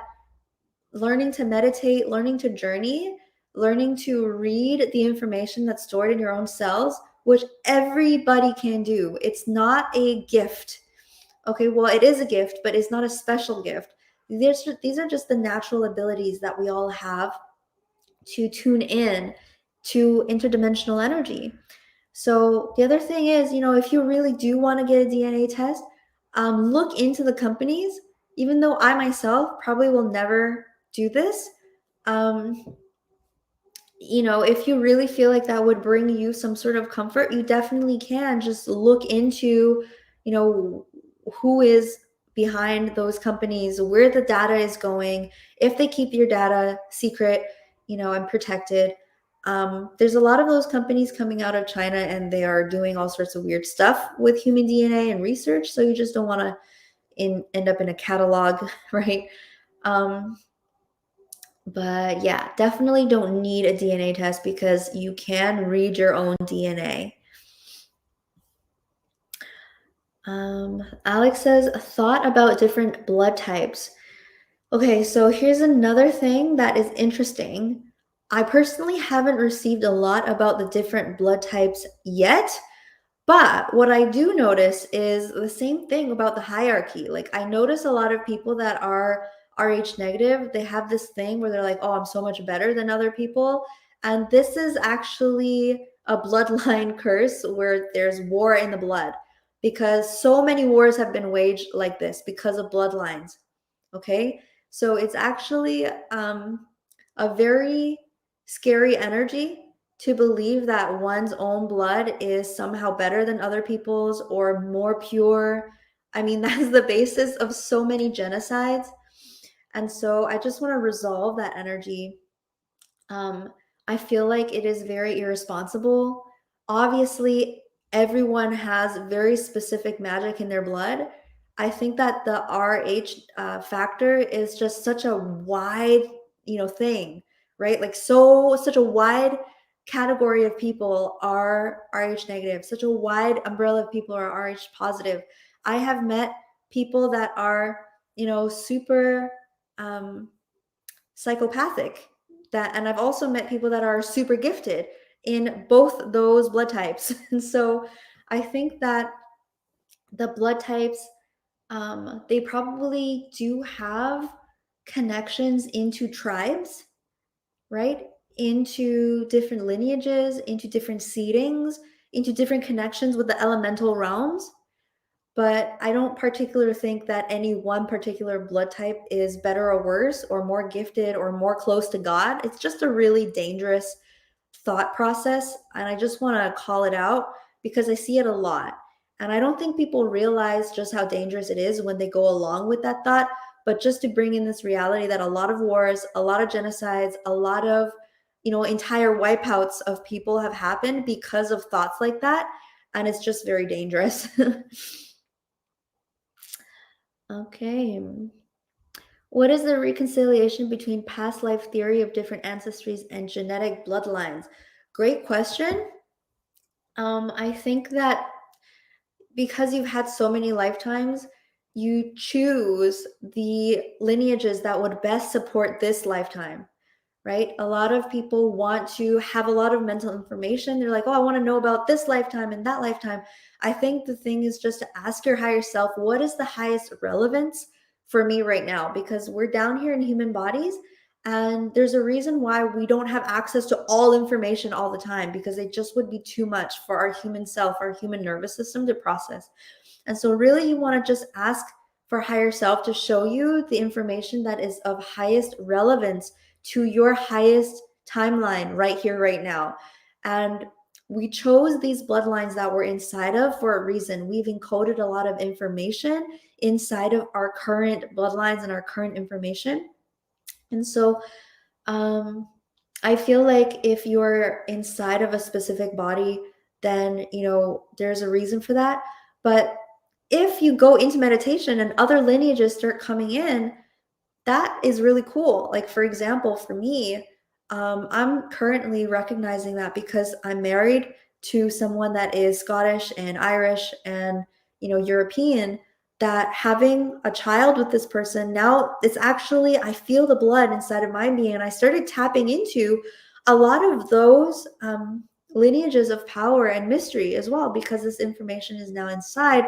learning to meditate, learning to journey, learning to read the information that's stored in your own cells, which everybody can do. It's not a gift. Okay, well, it is a gift, but it's not a special gift. These are just the natural abilities that we all have to tune in to interdimensional energy. So the other thing is, if you really do want to get a DNA test, look into the companies. Even though I myself probably will never do this, if you really feel like that would bring you some sort of comfort, you definitely can just look into, who is behind those companies, where the data is going, if they keep your data secret, and protected. There's a lot of those companies coming out of China and they are doing all sorts of weird stuff with human DNA and research. So you just don't want to end up in a catalog, right? But yeah, definitely don't need a DNA test because you can read your own DNA. Alex says, thought about different blood types. Okay, so here's another thing that is interesting. I personally haven't received a lot about the different blood types yet, but what I do notice is the same thing about the hierarchy. Like I notice a lot of people that are RH negative, they have this thing where they're like, oh, I'm so much better than other people. And this is actually a bloodline curse where there's war in the blood because so many wars have been waged like this because of bloodlines. Okay. So it's actually a very scary energy to believe that one's own blood is somehow better than other people's or more pure. I mean, that's the basis of so many genocides. And so I just want to resolve that energy. I feel like it is very irresponsible. Obviously, everyone has very specific magic in their blood. I think that the RH factor is just such a wide, thing, right? Like such a wide category of people are RH negative. Such a wide umbrella of people are RH positive. I have met people that are, super um, psychopathic, and I've also met people that are super gifted in both those blood types. And so I think that the blood types, they probably do have connections into tribes, right? Into different lineages, into different seedings, into different connections with the elemental realms. But I don't particularly think that any one particular blood type is better or worse or more gifted or more close to God. It's just a really dangerous thought process. And I just want to call it out because I see it a lot. And I don't think people realize just how dangerous it is when they go along with that thought. But just to bring in this reality that a lot of wars, a lot of genocides, a lot of, entire wipeouts of people have happened because of thoughts like that. And it's just very dangerous. Okay. What is the reconciliation between past life theory of different ancestries and genetic bloodlines? Great question. I think that because you've had so many lifetimes, you choose the lineages that would best support this lifetime, right? A lot of people want to have a lot of mental information. They're like, oh, I want to know about this lifetime and that lifetime. I think the thing is just to ask your higher self, what is the highest relevance for me right now? Because we're down here in human bodies. And there's a reason why we don't have access to all information all the time, because it just would be too much for our human self, our human nervous system to process. And so, really, you want to just ask for higher self to show you the information that is of highest relevance to your highest timeline right here, right now. And we chose these bloodlines that we're inside of for a reason. We've encoded a lot of information inside of our current bloodlines and our current information. And so, I feel like if you're inside of a specific body, then, there's a reason for that. But if you go into meditation and other lineages start coming in, that is really cool. Like, for example, for me, I'm currently recognizing that because I'm married to someone that is Scottish and Irish and, European, that having a child with this person, now it's actually, I feel the blood inside of my being. And I started tapping into a lot of those lineages of power and mystery as well, because this information is now inside.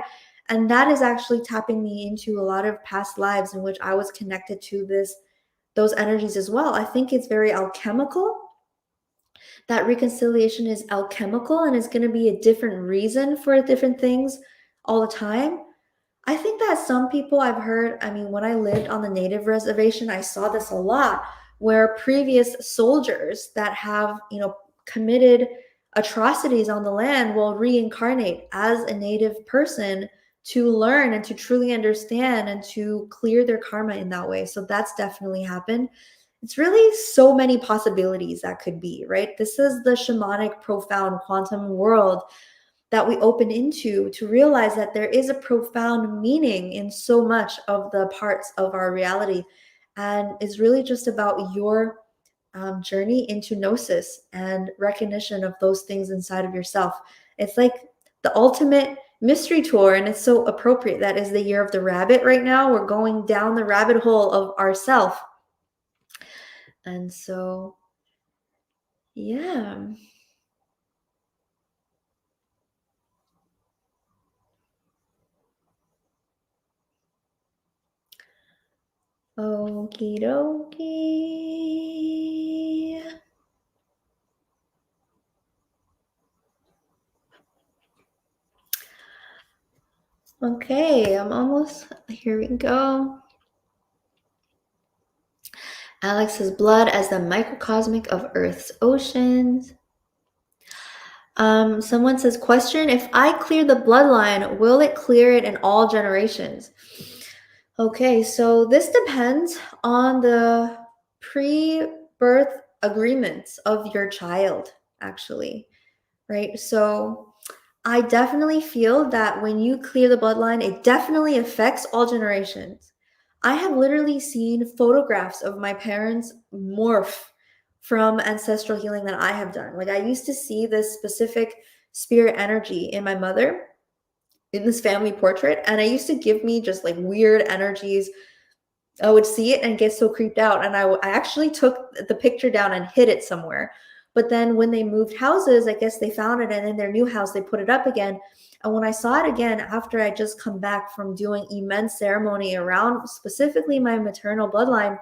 And that is actually tapping me into a lot of past lives in which I was connected to those energies as well. I think it's very alchemical. That reconciliation is alchemical and is going to be a different reason for different things all the time. I think that some people I've heard, I mean, when I lived on the native reservation, I saw this a lot, where previous soldiers that have, committed atrocities on the land will reincarnate as a native person to learn and to truly understand and to clear their karma in that way. So that's definitely happened. It's really so many possibilities that could be, right? This is the shamanic, profound quantum world that we open into, to realize that there is a profound meaning in so much of the parts of our reality. And it's really just about your journey into gnosis and recognition of those things inside of yourself. It's like the ultimate mystery tour, and it's so appropriate that is the year of the rabbit right now. We're going down the rabbit hole of ourself. And so, yeah. Okie dokie. Okay, I'm almost, here we go. Alex's blood as the microcosmic of Earth's oceans. Someone says, question, if I clear the bloodline, will it clear it in all generations? Okay, so this depends on the pre-birth agreements of your child, actually, right? So I definitely feel that when you clear the bloodline, it definitely affects all generations. I have literally seen photographs of my parents morph from ancestral healing that I have done. Like, I used to see this specific spirit energy in my mother in this family portrait, and it used to give me just like weird energies. I would see it and get so creeped out. And I actually took the picture down and hid it somewhere. But then when they moved houses, I guess they found it. And in their new house, they put it up again. And when I saw it again, after I just come back from doing immense ceremony around specifically my maternal bloodline,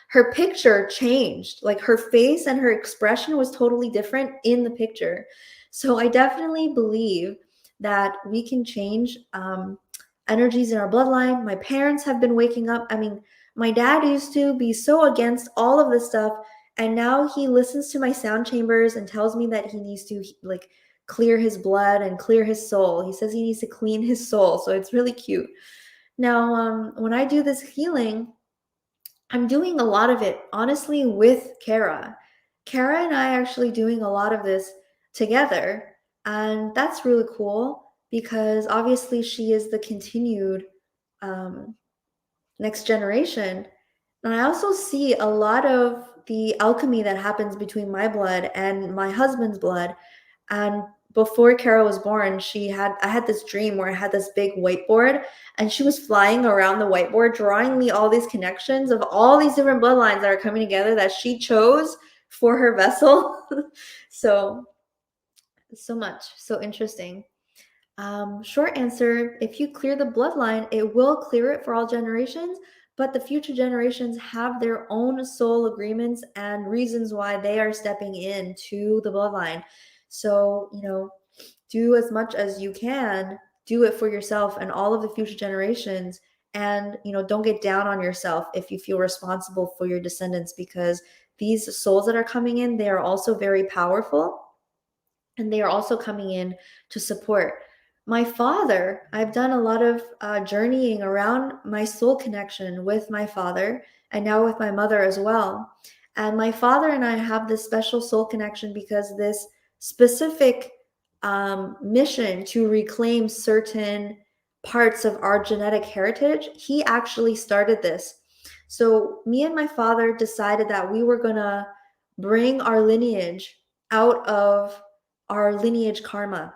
her picture changed. Like, her face and her expression was totally different in the picture. So I definitely believe that we can change energies in our bloodline. My parents have been waking up. I mean, my dad used to be so against all of this stuff, and now he listens to my sound chambers and tells me that he needs to like clear his blood and clear his soul. He says he needs to clean his soul. So it's really cute. Now, when I do this healing, I'm doing a lot of it, honestly, with Kara. Kara and I are actually doing a lot of this together. And that's really cool because obviously she is the continued um, next generation. And I also see a lot of the alchemy that happens between my blood and my husband's blood. And before Kara was born, I had this dream where I had this big whiteboard, and she was flying around the whiteboard, drawing me all these connections of all these different bloodlines that are coming together that she chose for her vessel. So much. So interesting. Short answer, if you clear the bloodline, it will clear it for all generations, but the future generations have their own soul agreements and reasons why they are stepping into the bloodline. So, do as much as you can, do it for yourself and all of the future generations. And, don't get down on yourself if you feel responsible for your descendants, because these souls that are coming in, they are also very powerful, and they are also coming in to support. My father, I've done a lot of journeying around my soul connection with my father and now with my mother as well. And my father and I have this special soul connection because this specific mission to reclaim certain parts of our genetic heritage, he actually started this. So me and my father decided that we were going to bring our lineage out of our lineage karma,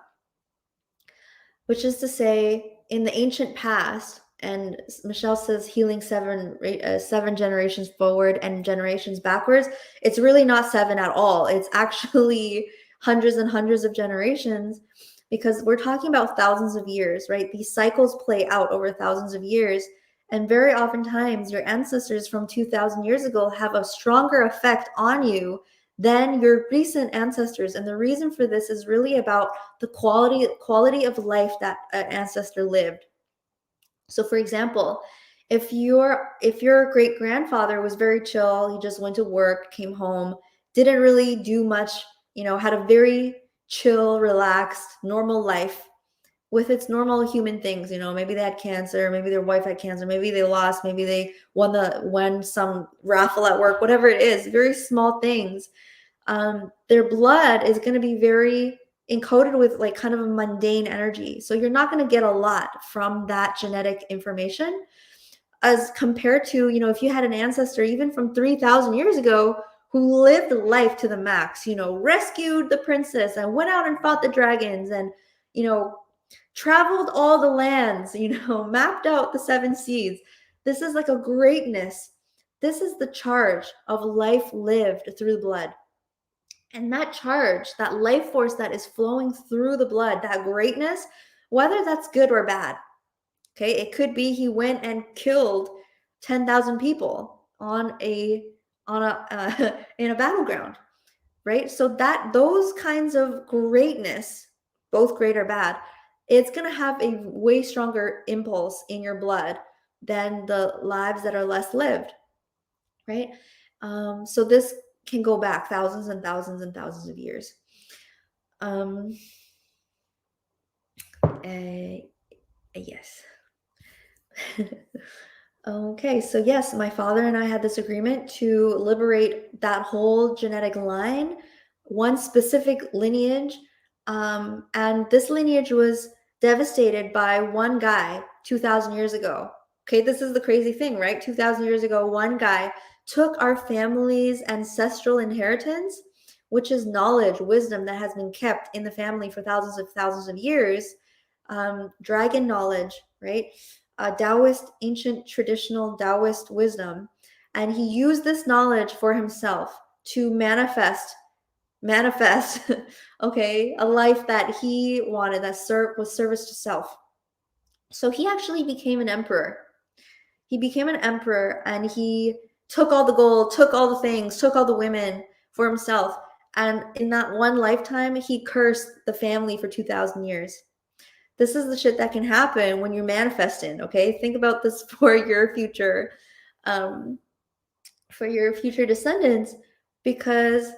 which is to say, in the ancient past, and Michelle says healing seven generations forward and generations backwards. It's really not seven at all. It's actually hundreds and hundreds of generations, because we're talking about thousands of years, right? These cycles play out over thousands of years. And very oftentimes, your ancestors from 2,000 years ago have a stronger effect on you than your recent ancestors. And the reason for this is really about the quality of life that an ancestor lived. So for example, if your great grandfather was very chill, he just went to work, came home, didn't really do much, had a very chill, relaxed, normal life with its normal human things. Maybe they had cancer, maybe their wife had cancer, maybe they lost, maybe they won some raffle at work, whatever it is, very small things. Their blood is going to be very encoded with like kind of a mundane energy. So you're not going to get a lot from that genetic information as compared to, if you had an ancestor even from 3,000 years ago who lived life to the max, rescued the princess and went out and fought the dragons and, traveled all the lands, mapped out the 7 seas. This is like a greatness. This is the charge of life lived through blood. And that charge, that life force that is flowing through the blood, that greatness, whether that's good or bad, okay, it could be he went and killed 10,000 people in a battleground, right? So that those kinds of greatness, both great or bad, it's going to have a way stronger impulse in your blood than the lives that are less lived, right? So this can go back thousands and thousands and thousands of years. Yes. Okay, so yes, my father and I had this agreement to liberate that whole genetic line, one specific lineage, And this lineage was devastated by one guy 2,000 years ago. Okay, this is the crazy thing, right? 2,000 years ago, one guy took our family's ancestral inheritance, which is knowledge, wisdom that has been kept in the family for thousands of years, dragon knowledge, right? Taoist, ancient traditional Taoist wisdom. And he used this knowledge for himself to manifest okay, a life that he wanted, that was service to self. So he actually became an emperor. He became an emperor, and he took all the gold, took all the things, took all the women for himself. And in that one lifetime, he cursed the family for 2,000 years. This is the shit that can happen when you're manifesting, okay? Think about this for your future, descendants, because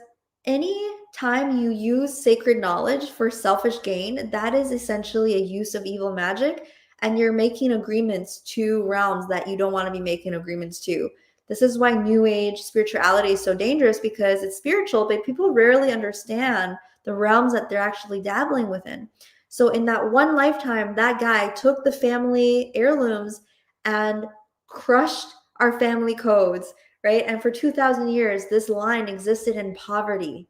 any time you use sacred knowledge for selfish gain, that is essentially a use of evil magic, and you're making agreements to realms that you don't want to be making agreements to. This is why New Age spirituality is so dangerous, because it's spiritual, but people rarely understand the realms that they're actually dabbling within. So in that one lifetime, that guy took the family heirlooms and crushed our family codes, right? And for 2,000 years, this line existed in poverty.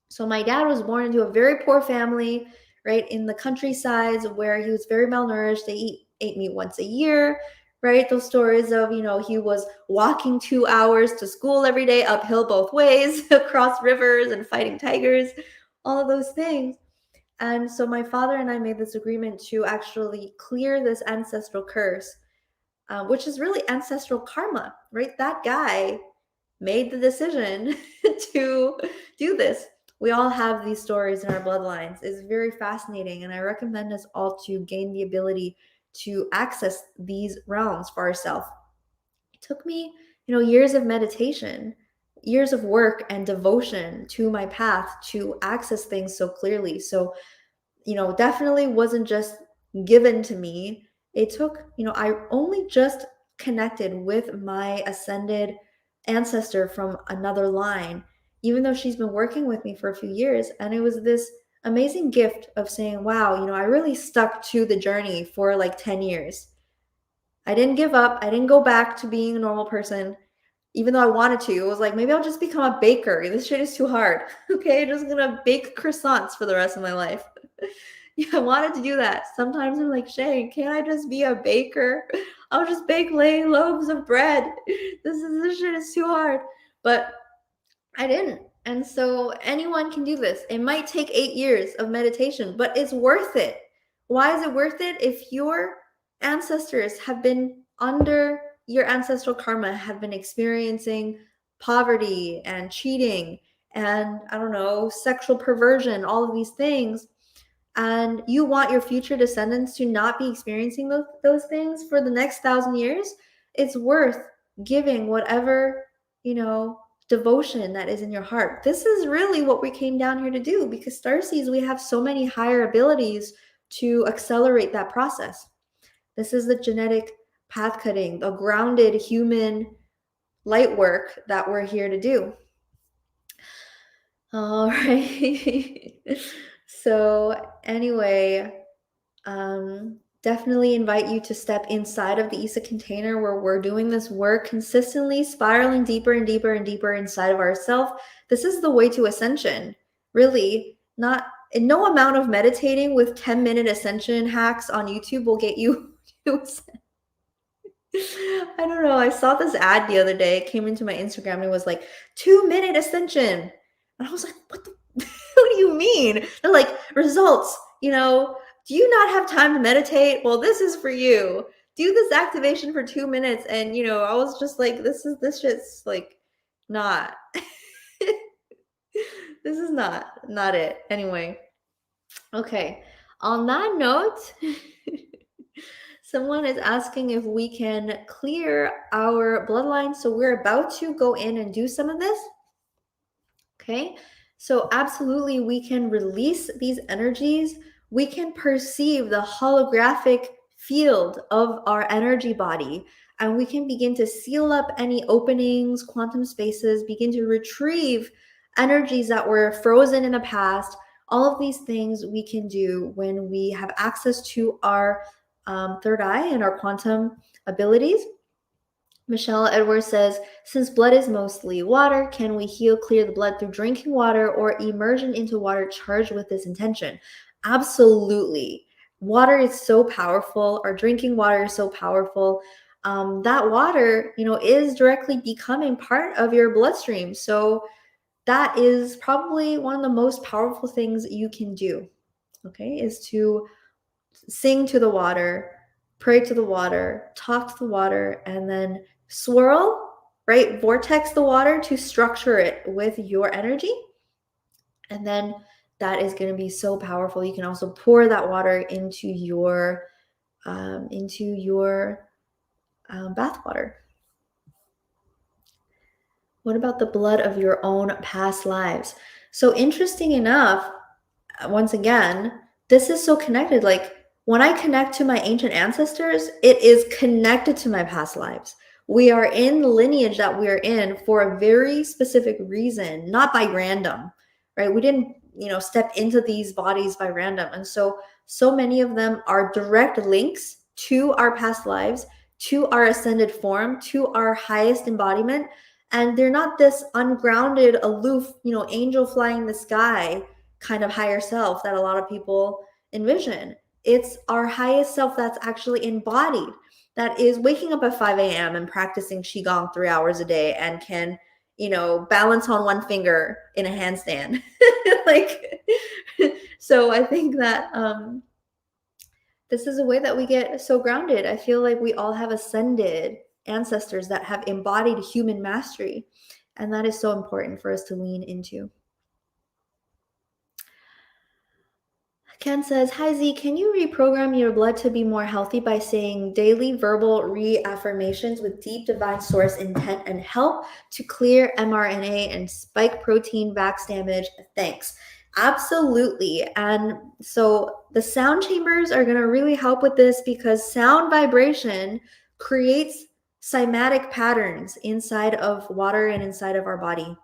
So my dad was born into a very poor family, right, in the countrysides, where he was very malnourished. They ate meat once a year, right? Those stories of, he was walking 2 hours to school every day, uphill both ways, across rivers and fighting tigers, all of those things. And so my father and I made this agreement to actually clear this ancestral curse, which is really ancestral karma, right? That guy made the decision to do this. We all have these stories in our bloodlines. It's very fascinating, and I recommend us all to gain the ability to access these realms for ourselves. It took me, years of meditation, years of work and devotion to my path to access things so clearly. So, definitely wasn't just given to me. It took, I only just connected with my ascended ancestor from another line, even though she's been working with me for a few years. And it was this amazing gift of saying, wow, I really stuck to the journey for like 10 years. I didn't give up. I didn't go back to being a normal person, even though I wanted to. It was like, maybe I'll just become a baker. This shit is too hard. Okay, I'm just gonna bake croissants for the rest of my life. Yeah, I wanted to do that. Sometimes I'm like, Shane, can't I just be a baker? I'll just bake loaves of bread. This shit is too hard. But I didn't. And so anyone can do this. It might take 8 years of meditation, but it's worth it. Why is it worth it? If your ancestors have been under your ancestral karma, have been experiencing poverty and cheating and, I don't know, sexual perversion, all of these things, and you want your future descendants to not be experiencing those things for the next 1,000 years, it's worth giving whatever, devotion that is in your heart. This is really what we came down here to do, because Starseeds, we have so many higher abilities to accelerate that process. This is the genetic path cutting, the grounded human light work that we're here to do. All right. So anyway, definitely invite you to step inside of the ISA container, where we're doing this work consistently, spiraling deeper and deeper and deeper inside of ourselves. This is the way to ascension. Really, no amount of meditating with 10-minute ascension hacks on YouTube will get you to ascend. I don't know. I saw this ad the other day. It came into my Instagram and it was like 2-minute ascension. And I was like, what do you mean? They're like, results, do you not have time to meditate? Well, this is for you. Do this activation for 2 minutes. And, I was just like, this shit's like not, this is not it. Anyway. Okay. On that note, someone is asking if we can clear our bloodline. So we're about to go in and do some of this. Okay. So absolutely, we can release these energies. We can perceive the holographic field of our energy body, and we can begin to seal up any openings, quantum spaces, begin to retrieve energies that were frozen in the past, All of these things we can do when we have access to our third eye and our quantum abilities. Michelle Edwards says, since blood is mostly water, can we heal, clear the blood through drinking water or immersion into water charged with this intention? Absolutely. Water is so powerful. Our drinking water is so powerful. That water, is directly becoming part of your bloodstream. So that is probably one of the most powerful things you can do, okay, is to sing to the water, pray to the water, talk to the water, and then swirl, right? Vortex the water to structure it with your energy. And then that is going to be so powerful. You can also pour that water into your bath water. What about the blood of your own past lives? So interesting enough, once again, this is so connected. Like when I connect to my ancient ancestors, it is connected to my past lives. We are in the lineage that we're in for a very specific reason, not by random, right? We didn't, step into these bodies by random. And so many of them are direct links to our past lives, to our ascended form, to our highest embodiment. And they're not this ungrounded, aloof, angel flying the sky kind of higher self that a lot of people envision. It's our highest self that's actually embodied, that is waking up at 5 a.m. and practicing Qigong 3 hours a day and can, balance on one finger in a handstand. So I think that this is a way that we get so grounded. I feel like we all have ascended ancestors that have embodied human mastery. And that is so important for us to lean into. Ken says, hi Z, can you reprogram your blood to be more healthy by saying daily verbal reaffirmations with deep divine source intent and help to clear mRNA and spike protein vax damage? Thanks. Absolutely. And so the sound chambers are going to really help with this because sound vibration creates cymatic patterns inside of water and inside of our body.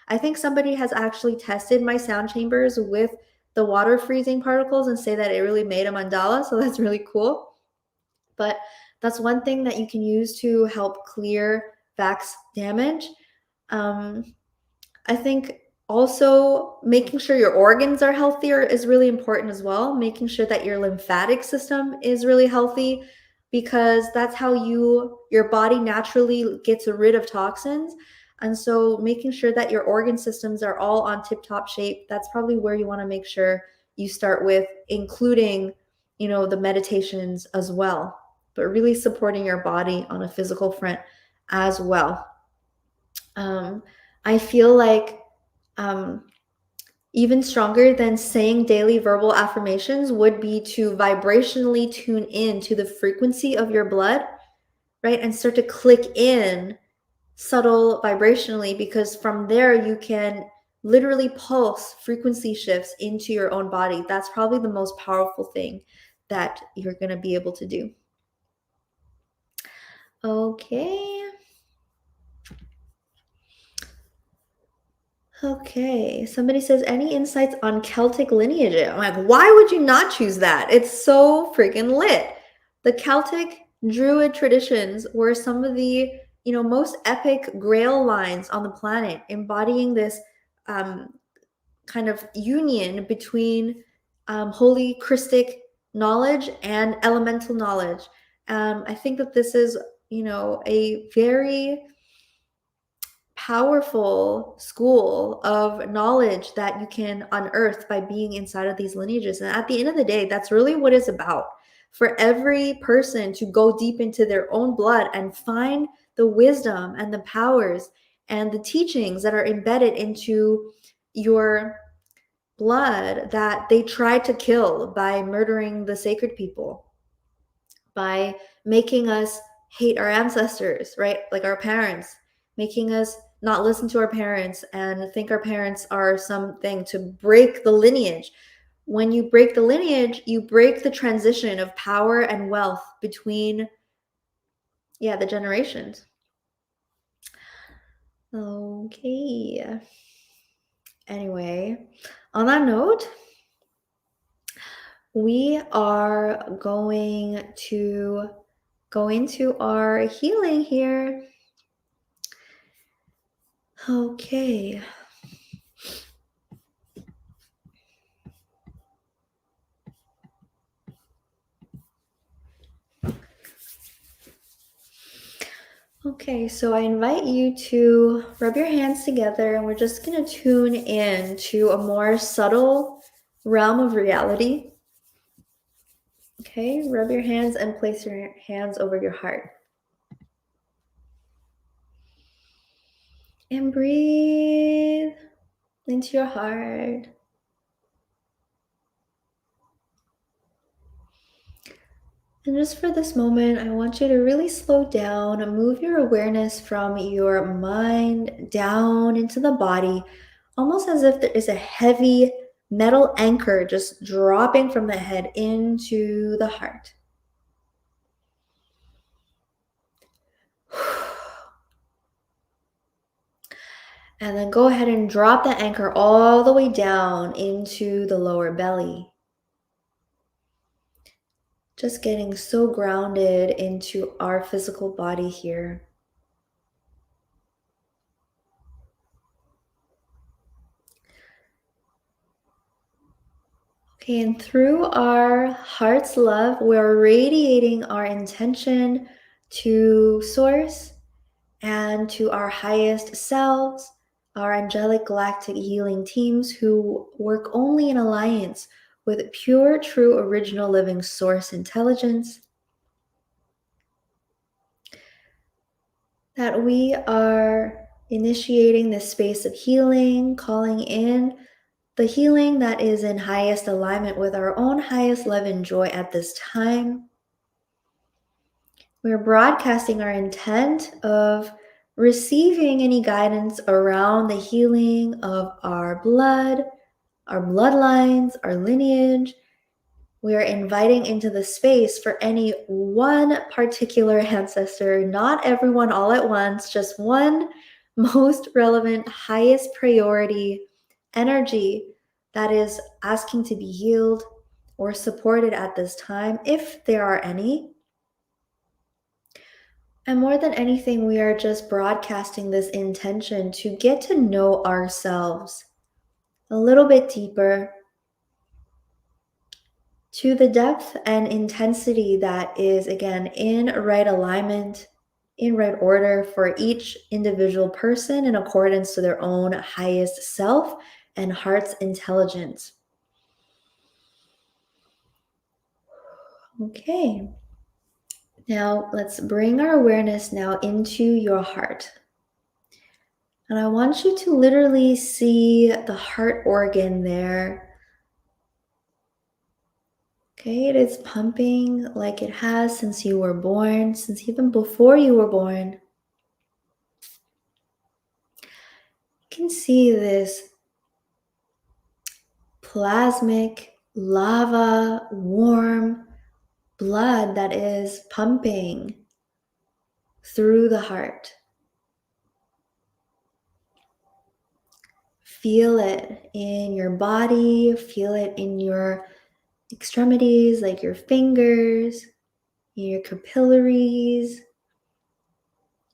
I think somebody has actually tested my sound chambers with the water freezing particles and say that it really made a mandala. So that's really cool. But that's one thing that you can use to help clear vax damage. I think also making sure your organs are healthier is really important as well. Making sure that your lymphatic system is really healthy because that's how your body naturally gets rid of toxins. And so making sure that your organ systems are all on tip-top shape, that's probably where you want to make sure you start with, including, the meditations as well, but really supporting your body on a physical front as well. I feel like even stronger than saying daily verbal affirmations would be to vibrationally tune in to the frequency of your blood, right? And start to click in subtle vibrationally, because from there you can literally pulse frequency shifts into your own body. That's probably the most powerful thing that you're going to be able to do. Okay. Okay, somebody says, any insights on Celtic lineage? I'm like, why would you not choose that? It's so freaking lit. The Celtic Druid traditions were some of the, most epic grail lines on the planet, embodying this kind of union between holy Christic knowledge and elemental knowledge. I think that this is, a very powerful school of knowledge that you can unearth by being inside of these lineages. And at the end of the day, that's really what it's about. For every person to go deep into their own blood and find the wisdom and the powers and the teachings that are embedded into your blood that they tried to kill by murdering the sacred people, by making us hate our ancestors, right? Like our parents, making us not listen to our parents and think our parents are something, to break the lineage. When you break the lineage, you break the transition of power and wealth between, the generations. Okay. Anyway, On that note, we are going to go into our healing here. Okay. Okay, so I invite you to rub your hands together and we're just going to tune in to a more subtle realm of reality. Okay, rub your hands and place your hands over your heart. And breathe into your heart. And just for this moment, I want you to really slow down and move your awareness from your mind down into the body, almost as if there is a heavy metal anchor just dropping from the head into the heart. And then go ahead and drop the anchor all the way down into the lower belly. Just getting so grounded into our physical body here. Okay, and through our heart's love, we're radiating our intention to Source and to our highest selves, our angelic galactic healing teams who work only in alliance with pure, true, original living Source intelligence. That we are initiating this space of healing, calling in the healing that is in highest alignment with our own highest love and joy at this time. We're broadcasting our intent of receiving any guidance around the healing of our blood, our bloodlines, our lineage. We are inviting into the space for any one particular ancestor, not everyone all at once, just one most relevant, highest priority energy that is asking to be healed or supported at this time, if there are any. And more than anything, we are just broadcasting this intention to get to know ourselves a little bit deeper, to the depth and intensity that is, again, in right alignment, in right order for each individual person in accordance to their own highest self and heart's intelligence. Okay. Now let's bring our awareness now into your heart. And I want you to literally see the heart organ there. Okay, it is pumping like it has since you were born, since even before you were born. You can see this plasmic, lava, warm blood that is pumping through the heart. Feel it in your body, feel it in your extremities, like your fingers, in your capillaries,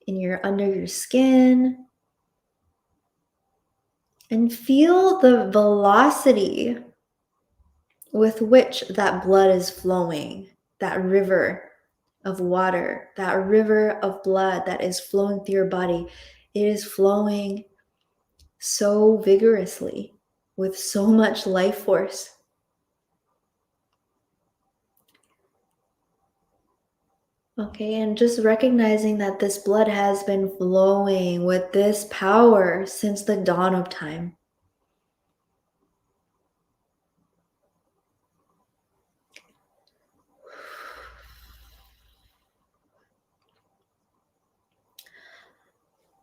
under your skin. And feel the velocity with which that blood is flowing, that river of water, that river of blood that is flowing through your body. It is flowing so vigorously with so much life force. Okay, and just recognizing that this blood has been flowing with this power since the dawn of time.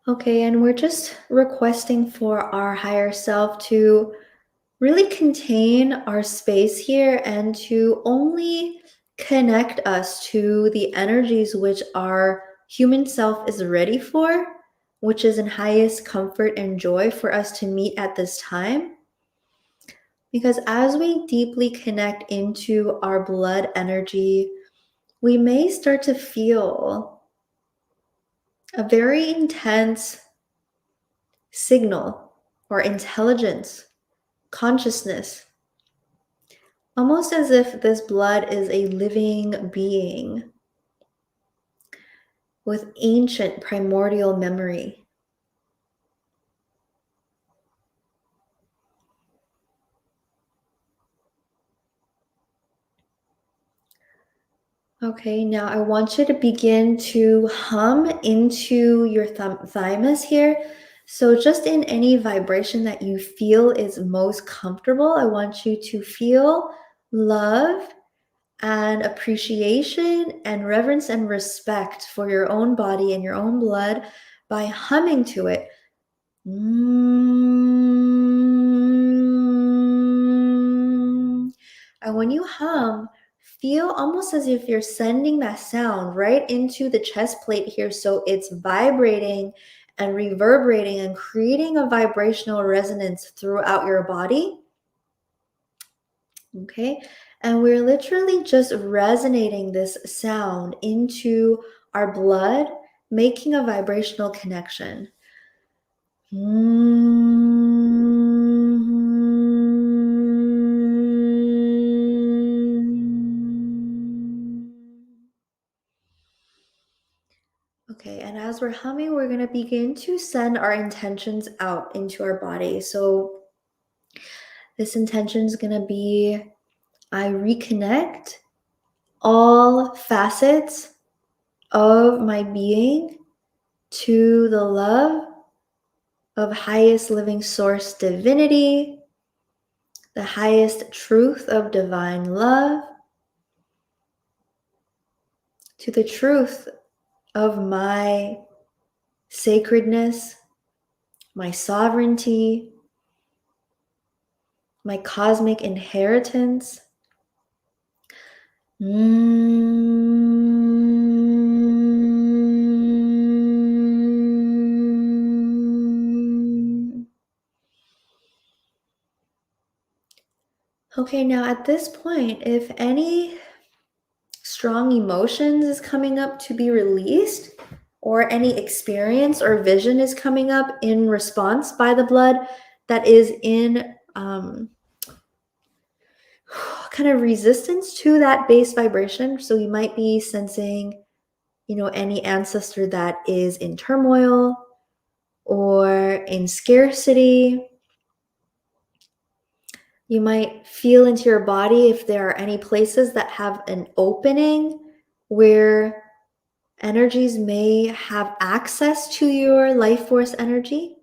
Okay, and we're just requesting for our higher self to really contain our space here and to only connect us to the energies which our human self is ready for, which is in highest comfort and joy for us to meet at this time. Because as we deeply connect into our blood energy, we may start to feel a very intense signal or intelligence, consciousness, almost as if this blood is a living being with ancient primordial memory. Okay, now I want you to begin to hum into your thymus here. So just in any vibration that you feel is most comfortable, I want you to feel love and appreciation and reverence and respect for your own body and your own blood by humming to it. And when you hum, feel almost as if you're sending that sound right into the chest plate here. So it's vibrating and reverberating and creating a vibrational resonance throughout your body. Okay. And we're literally just resonating this sound into our blood, making a vibrational connection. Okay, and as we're humming, we're going to begin to send our intentions out into our body. So this intention is going to be, I reconnect all facets of my being to the love of highest living source divinity, the highest truth of divine love, to the truth of my sacredness, my sovereignty, my cosmic inheritance. Okay, now at this point, if any strong emotions is coming up to be released, or any experience or vision is coming up in response by the blood that is in kind of resistance to that base vibration. So you might be sensing, any ancestor that is in turmoil or in scarcity. You might feel into your body if there are any places that have an opening where energies may have access to your life force energy.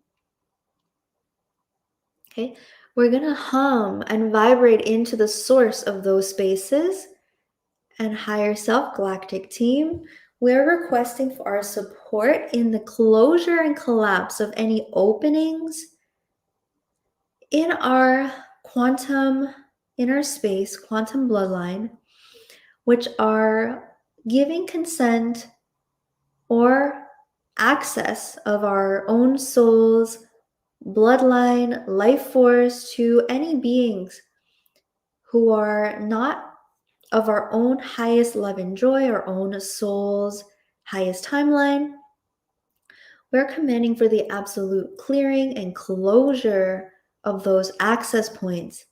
Okay, we're going to hum and vibrate into the source of those spaces. And higher self galactic team, we're requesting for our support in the closure and collapse of any openings in our quantum inner space, quantum bloodline, which are giving consent or access of our own soul's bloodline, life force to any beings who are not of our own highest love and joy, our own soul's highest timeline. We're commanding for the absolute clearing and closure of those access points.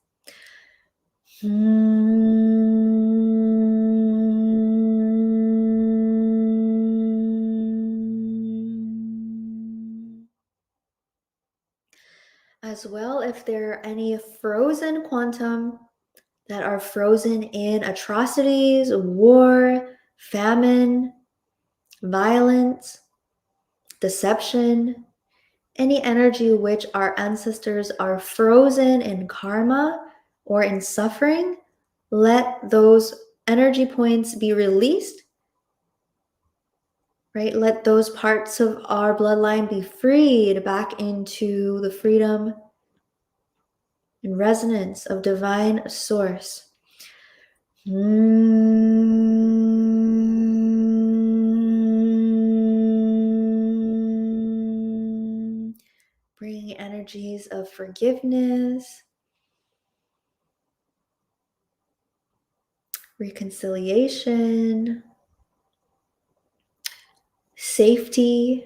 As well, if there are any frozen quantum that are frozen in atrocities, war, famine, violence, deception, any energy which our ancestors are frozen in karma or in suffering, let those energy points be released, right? Let those parts of our bloodline be freed back into the freedom and resonance of divine source. Bringing energies of forgiveness, reconciliation, safety,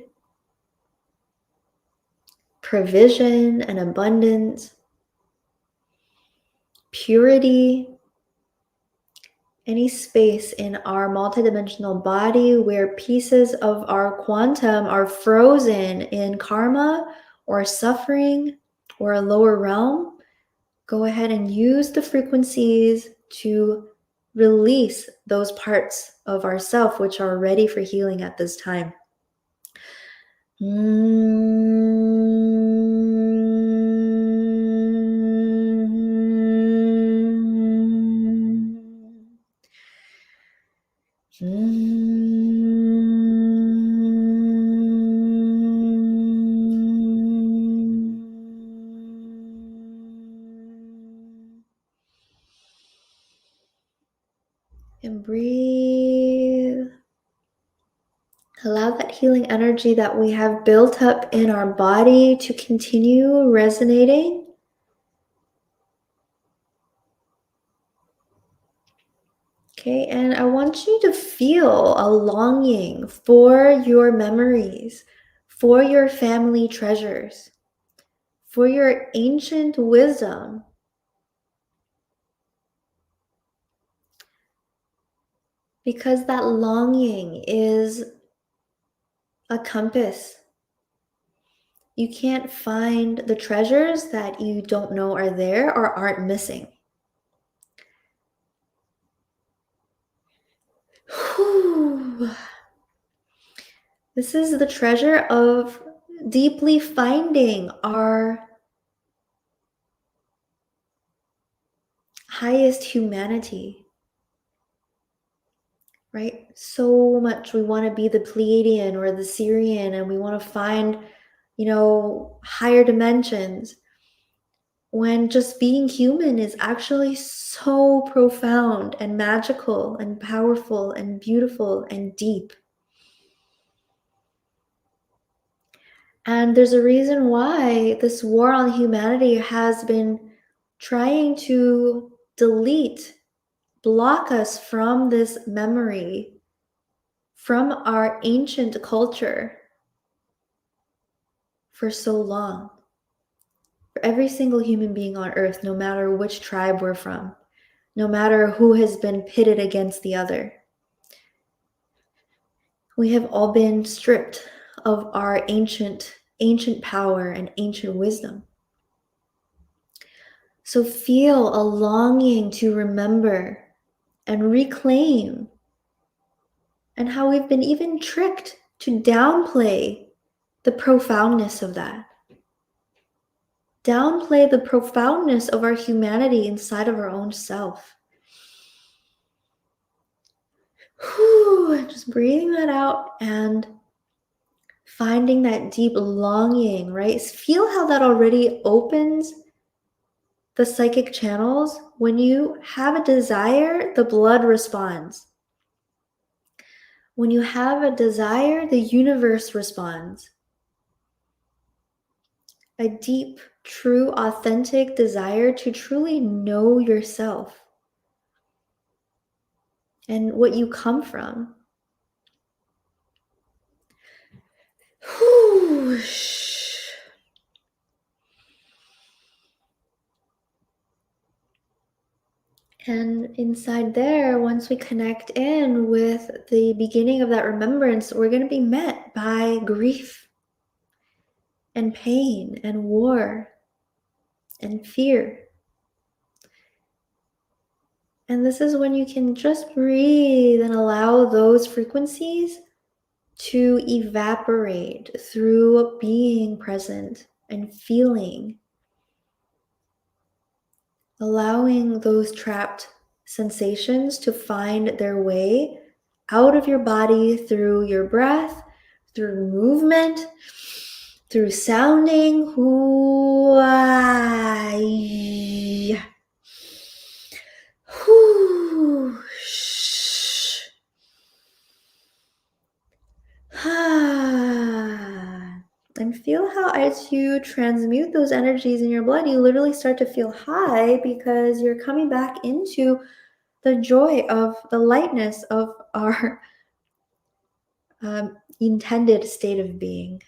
provision and abundance, purity, any space in our multidimensional body where pieces of our quantum are frozen in karma or suffering or a lower realm, go ahead and use the frequencies to release those parts of ourself which are ready for healing at this time. And breathe. Allow that healing energy that we have built up in our body to continue resonating. Okay, and I want you to feel a longing for your memories, for your family treasures, for your ancient wisdom. Because that longing is a compass. You can't find the treasures that you don't know are there or aren't missing. Whew. This is the treasure of deeply finding our highest humanity, right? So much we want to be the Pleiadian or the Syrian, and we want to find, higher dimensions, when just being human is actually so profound and magical and powerful and beautiful and deep. And there's a reason why this war on humanity has been trying to block us from this memory, from our ancient culture for so long. For every single human being on earth, no matter which tribe we're from, no matter who has been pitted against the other, we have all been stripped of our ancient power and ancient wisdom. So feel a longing to remember and reclaim, and how we've been even tricked to downplay the profoundness of that. Downplay the profoundness of our humanity inside of our own self. Whew, just breathing that out and finding that deep longing, right? Feel how that already opens the psychic channels. When you have a desire, the blood responds. When you have a desire, the universe responds. A deep, true, authentic desire to truly know yourself and what you come from. Whew. And inside there, once we connect in with the beginning of that remembrance, we're going to be met by grief and pain and war and fear. And this is when you can just breathe and allow those frequencies to evaporate through being present and feeling. Allowing those trapped sensations to find their way out of your body through your breath, through movement, through sounding. And feel how, as you transmute those energies in your blood, you literally start to feel high, because you're coming back into the joy of the lightness of our intended state of being.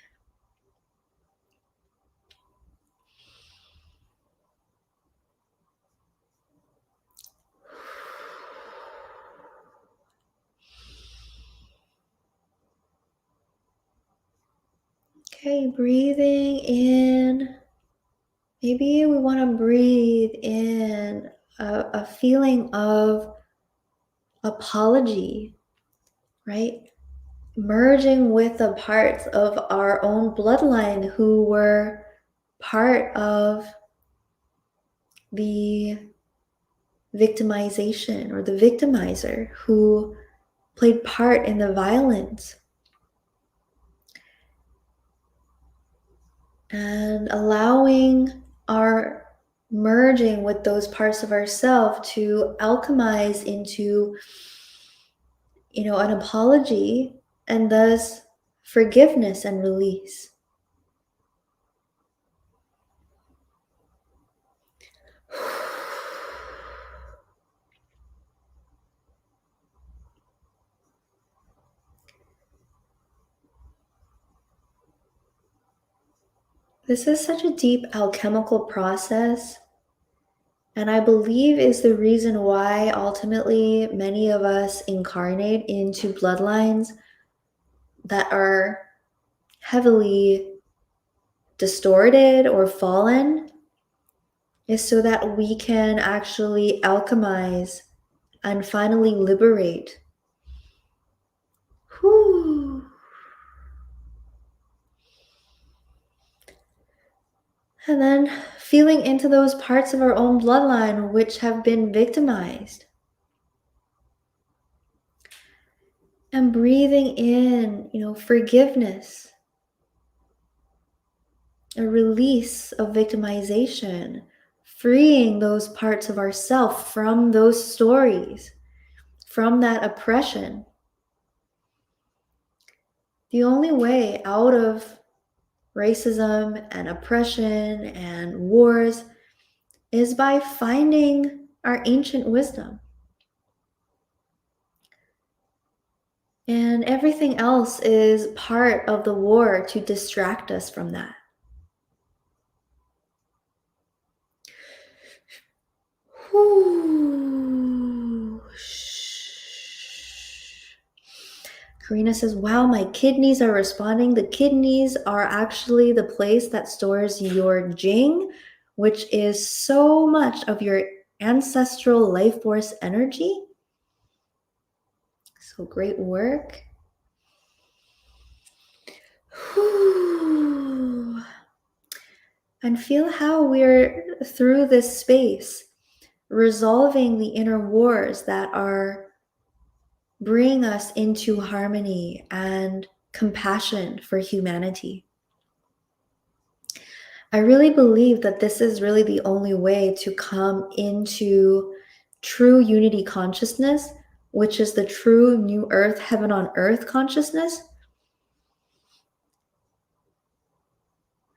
Okay, breathing in. Maybe we want to breathe in a feeling of apology, right? Merging with the parts of our own bloodline who were part of the victimization or the victimizer, who played part in the violence. And allowing our merging with those parts of ourselves to alchemize into, an apology, and thus forgiveness and release. This is such a deep alchemical process, and I believe is the reason why ultimately many of us incarnate into bloodlines that are heavily distorted or fallen, is so that we can actually alchemize and finally liberate. Whew. And then feeling into those parts of our own bloodline which have been victimized. And breathing in, forgiveness, a release of victimization, freeing those parts of ourself from those stories, from that oppression. The only way out of racism and oppression and wars is by finding our ancient wisdom. And everything else is part of the war to distract us from that. Whew. Karina says, wow, my kidneys are responding. The kidneys are actually the place that stores your Jing, which is so much of your ancestral life force energy. So great work. Whew. And feel how we're through this space, resolving the inner wars that are bringing us into harmony and compassion for humanity. I really believe that this is really the only way to come into true unity consciousness, which is the true new earth, heaven on earth consciousness,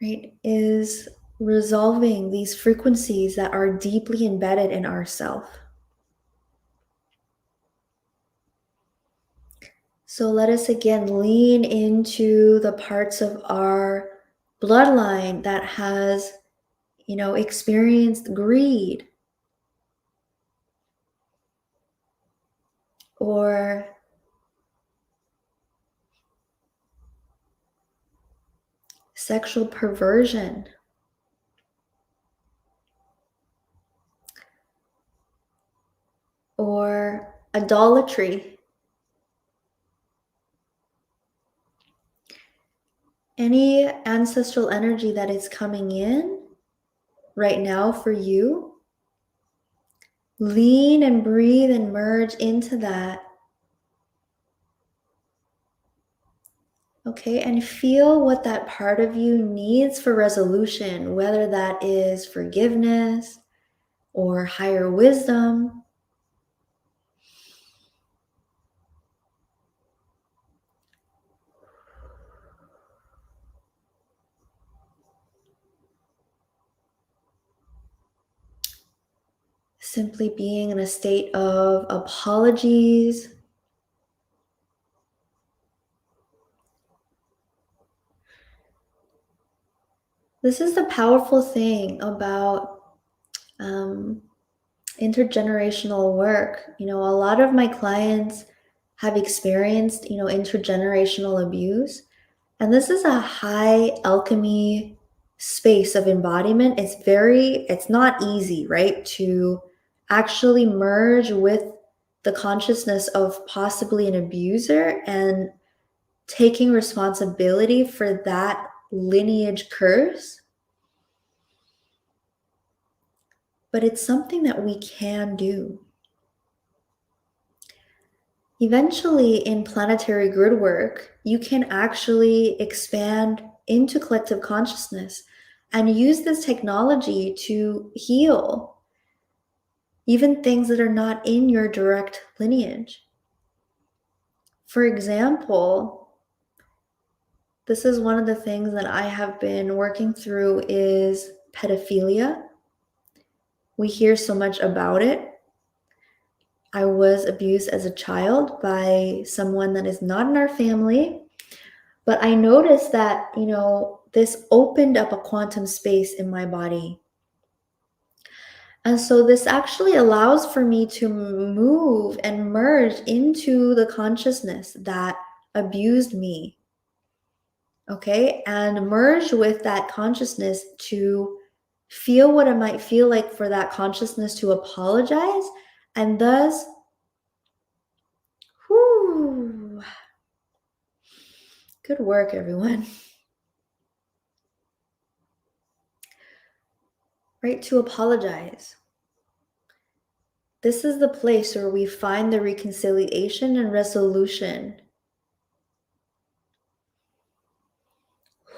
right? Is resolving these frequencies that are deeply embedded in ourself. So let us again lean into the parts of our bloodline that has, experienced greed or sexual perversion or idolatry. Any ancestral energy that is coming in right now for you, lean and breathe and merge into that. Okay, and feel what that part of you needs for resolution, whether that is forgiveness or higher wisdom. simply being in a state of apologies. This is the powerful thing about intergenerational work. A lot of my clients have experienced, intergenerational abuse. And this is a high alchemy space of embodiment. It's not easy, right? To actually merge with the consciousness of possibly an abuser and taking responsibility for that lineage curse. But it's something that we can do. Eventually, in planetary grid work, you can actually expand into collective consciousness and use this technology to heal even things that are not in your direct lineage. For example, this is one of the things that I have been working through is pedophilia. We hear so much about it. I was abused as a child by someone that is not in our family. But I noticed that, this opened up a quantum space in my body. And so this actually allows for me to move and merge into the consciousness that abused me. Okay. And merge with that consciousness to feel what it might feel like for that consciousness to apologize. And thus, whew, good work, everyone. Right? To apologize. This is the place where we find the reconciliation and resolution.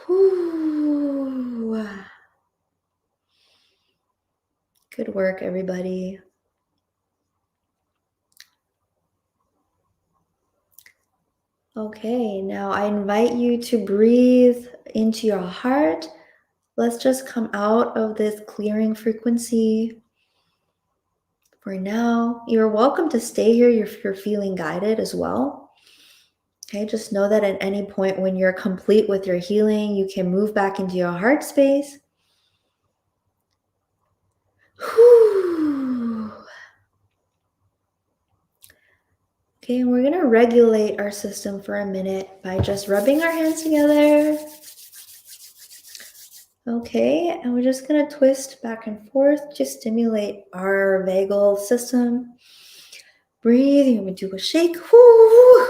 Whew. Good work, everybody. Okay, now I invite you to breathe into your heart. Let's just come out of this clearing frequency. For now, you're welcome to stay here if you're feeling guided as well. Okay, just know that at any point when you're complete with your healing, you can move back into your heart space. Whew. Okay, and we're going to regulate our system for a minute by just rubbing our hands together. Okay, and we're just going to twist back and forth to stimulate our vagal system. Breathe, you're going to do a shake. Whoo!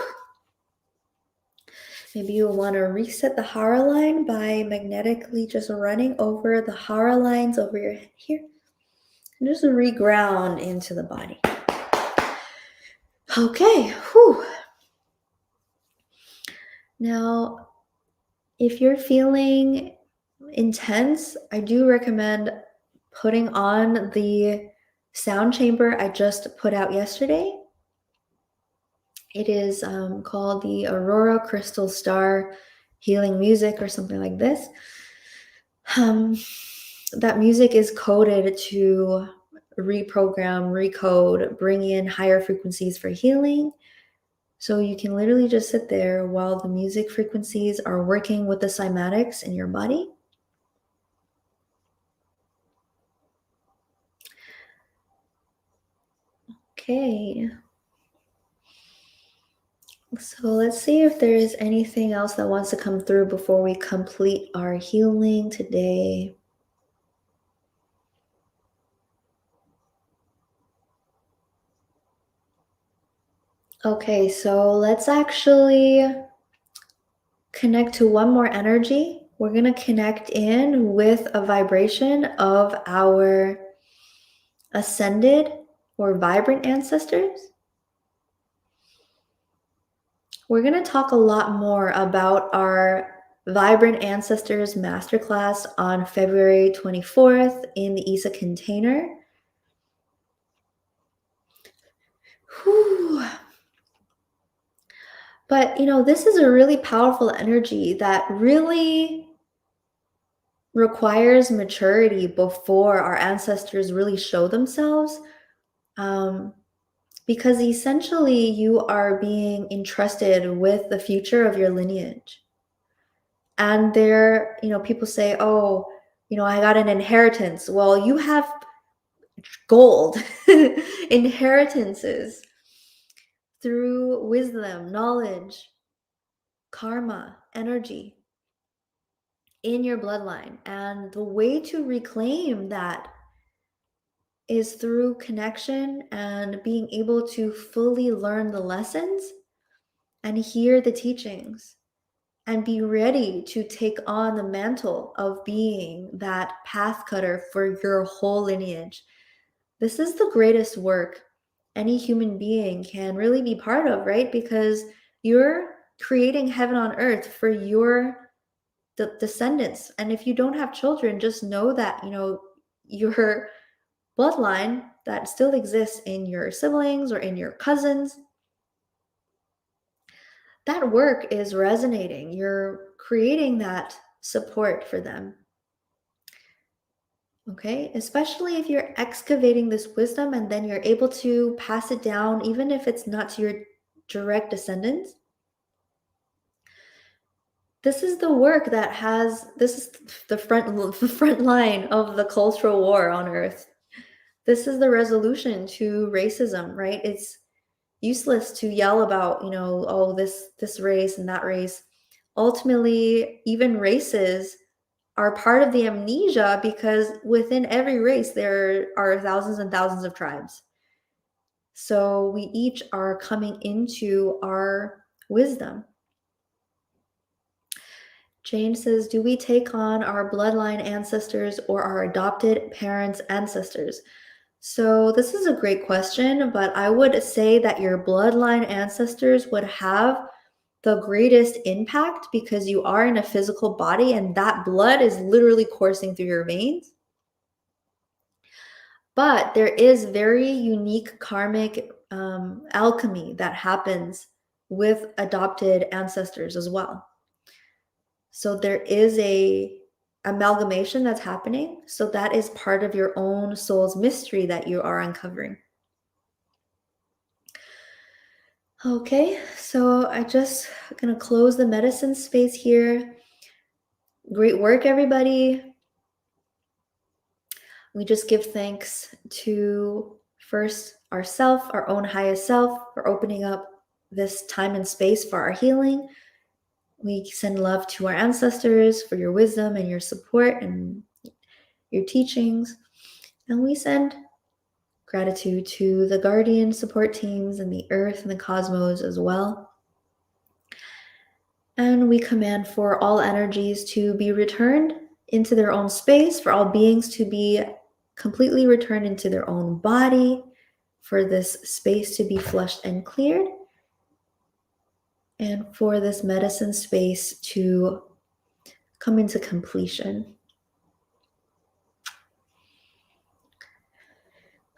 Maybe you'll want to reset the hara line by magnetically just running over the hara lines over your head here. And just reground into the body. Okay, whew. Now, if you're feeling intense, I do recommend putting on the sound chamber I just put out yesterday. It is called the Aurora Crystal Star Healing Music or something like this. That music is coded to reprogram, recode, bring in higher frequencies for healing. So you can literally just sit there while the music frequencies are working with the cymatics in your body. Okay. So let's see if there is anything else that wants to come through before we complete our healing today. Okay, so let's actually connect to one more energy. We're going to connect in with a vibration of our ascended or vibrant ancestors. We're going to talk a lot more about our Vibrant Ancestors Masterclass on February 24th in the ESA container. Whew. But, this is a really powerful energy that really requires maturity before our ancestors really show themselves. Because essentially you are being entrusted with the future of your lineage. And there, people say, oh, I got an inheritance. Well, you have gold inheritances through wisdom, knowledge, karma, energy in your bloodline. And the way to reclaim that is through connection and being able to fully learn the lessons and hear the teachings and be ready to take on the mantle of being that path cutter for your whole lineage. This is the greatest work any human being can really be part of, right? Because you're creating heaven on earth for your descendants. And if you don't have children, just know that, your bloodline that still exists in your siblings or in your cousins, that work is resonating. You're creating that support for them. Okay, especially if you're excavating this wisdom and then you're able to pass it down, even if it's not to your direct descendants. This is the work this is the front line of the cultural war on Earth. This is the resolution to racism, right? It's useless to yell about, oh, this race and that race. Ultimately, even races are part of the amnesia because within every race there are thousands and thousands of tribes. So we each are coming into our wisdom. Jane says, do we take on our bloodline ancestors or our adopted parents' ancestors? So this is a great question, but I would say that your bloodline ancestors would have the greatest impact because you are in a physical body and that blood is literally coursing through your veins. But there is very unique karmic alchemy that happens with adopted ancestors as well. So there is a amalgamation that's happening. So that is part of your own soul's mystery that you are uncovering. Okay, so I just gonna close the medicine space here. Great work, everybody. We just give thanks to first ourself, our own highest self, for opening up this time and space for our healing. We send love to our ancestors for your wisdom and your support and your teachings. And we send gratitude to the guardian support teams and the earth and the cosmos as well. And we command for all energies to be returned into their own space, for all beings to be completely returned into their own body, for this space to be flushed and cleared, and for this medicine space to come into completion.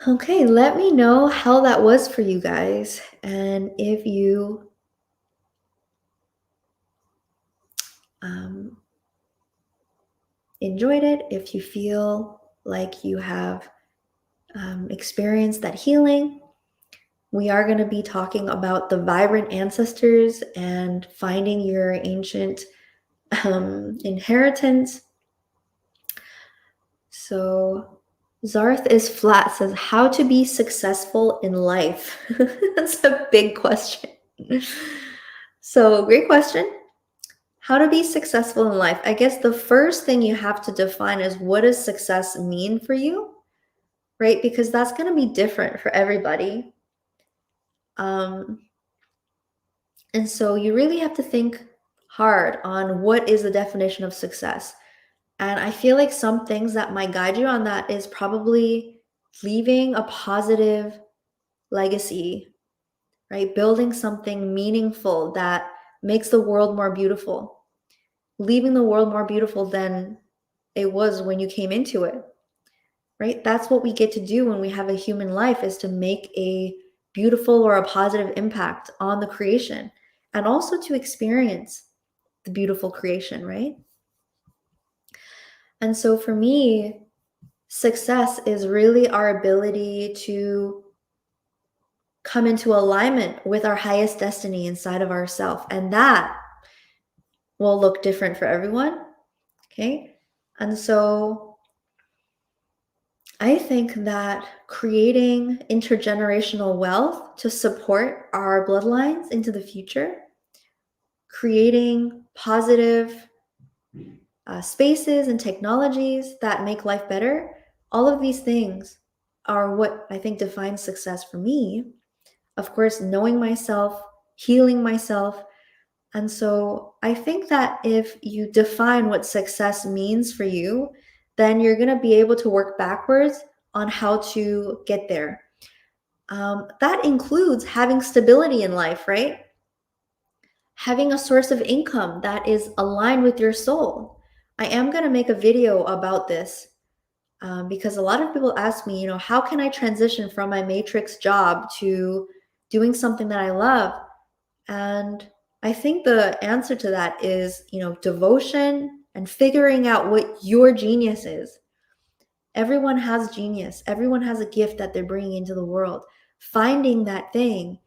Okay, let me know how that was for you guys, and if you enjoyed it, if you feel like you have experienced that healing. We are going to be talking about the vibrant ancestors and finding your ancient inheritance. So Zarth is flat says, how to be successful in life? That's a big question. So great question. How to be successful in life? I guess the first thing you have to define is, what does success mean for you? Right? Because that's going to be different for everybody. And so you really have to think hard on what is the definition of success. And I feel like some things that might guide you on that is probably leaving a positive legacy, right? Building something meaningful that makes the world more beautiful, leaving the world more beautiful than it was when you came into it, right? That's what we get to do when we have a human life, is to make a beautiful or a positive impact on the creation, and also to experience the beautiful creation, right? And so for me, success is really our ability to come into alignment with our highest destiny inside of ourselves. And that will look different for everyone. Okay. And so I think that creating intergenerational wealth to support our bloodlines into the future, creating positive spaces and technologies that make life better, all of these things are what I think defines success for me. Of course, knowing myself, healing myself. And so I think that if you define what success means for you, then you're going to be able to work backwards on how to get there. That includes having stability in life, right? Having a source of income that is aligned with your soul. I am going to make a video about this because a lot of people ask me, how can I transition from my matrix job to doing something that I love? And I think the answer to that is, devotion and figuring out what your genius is. Everyone has genius. Everyone has a gift that they're bringing into the world. Finding that thing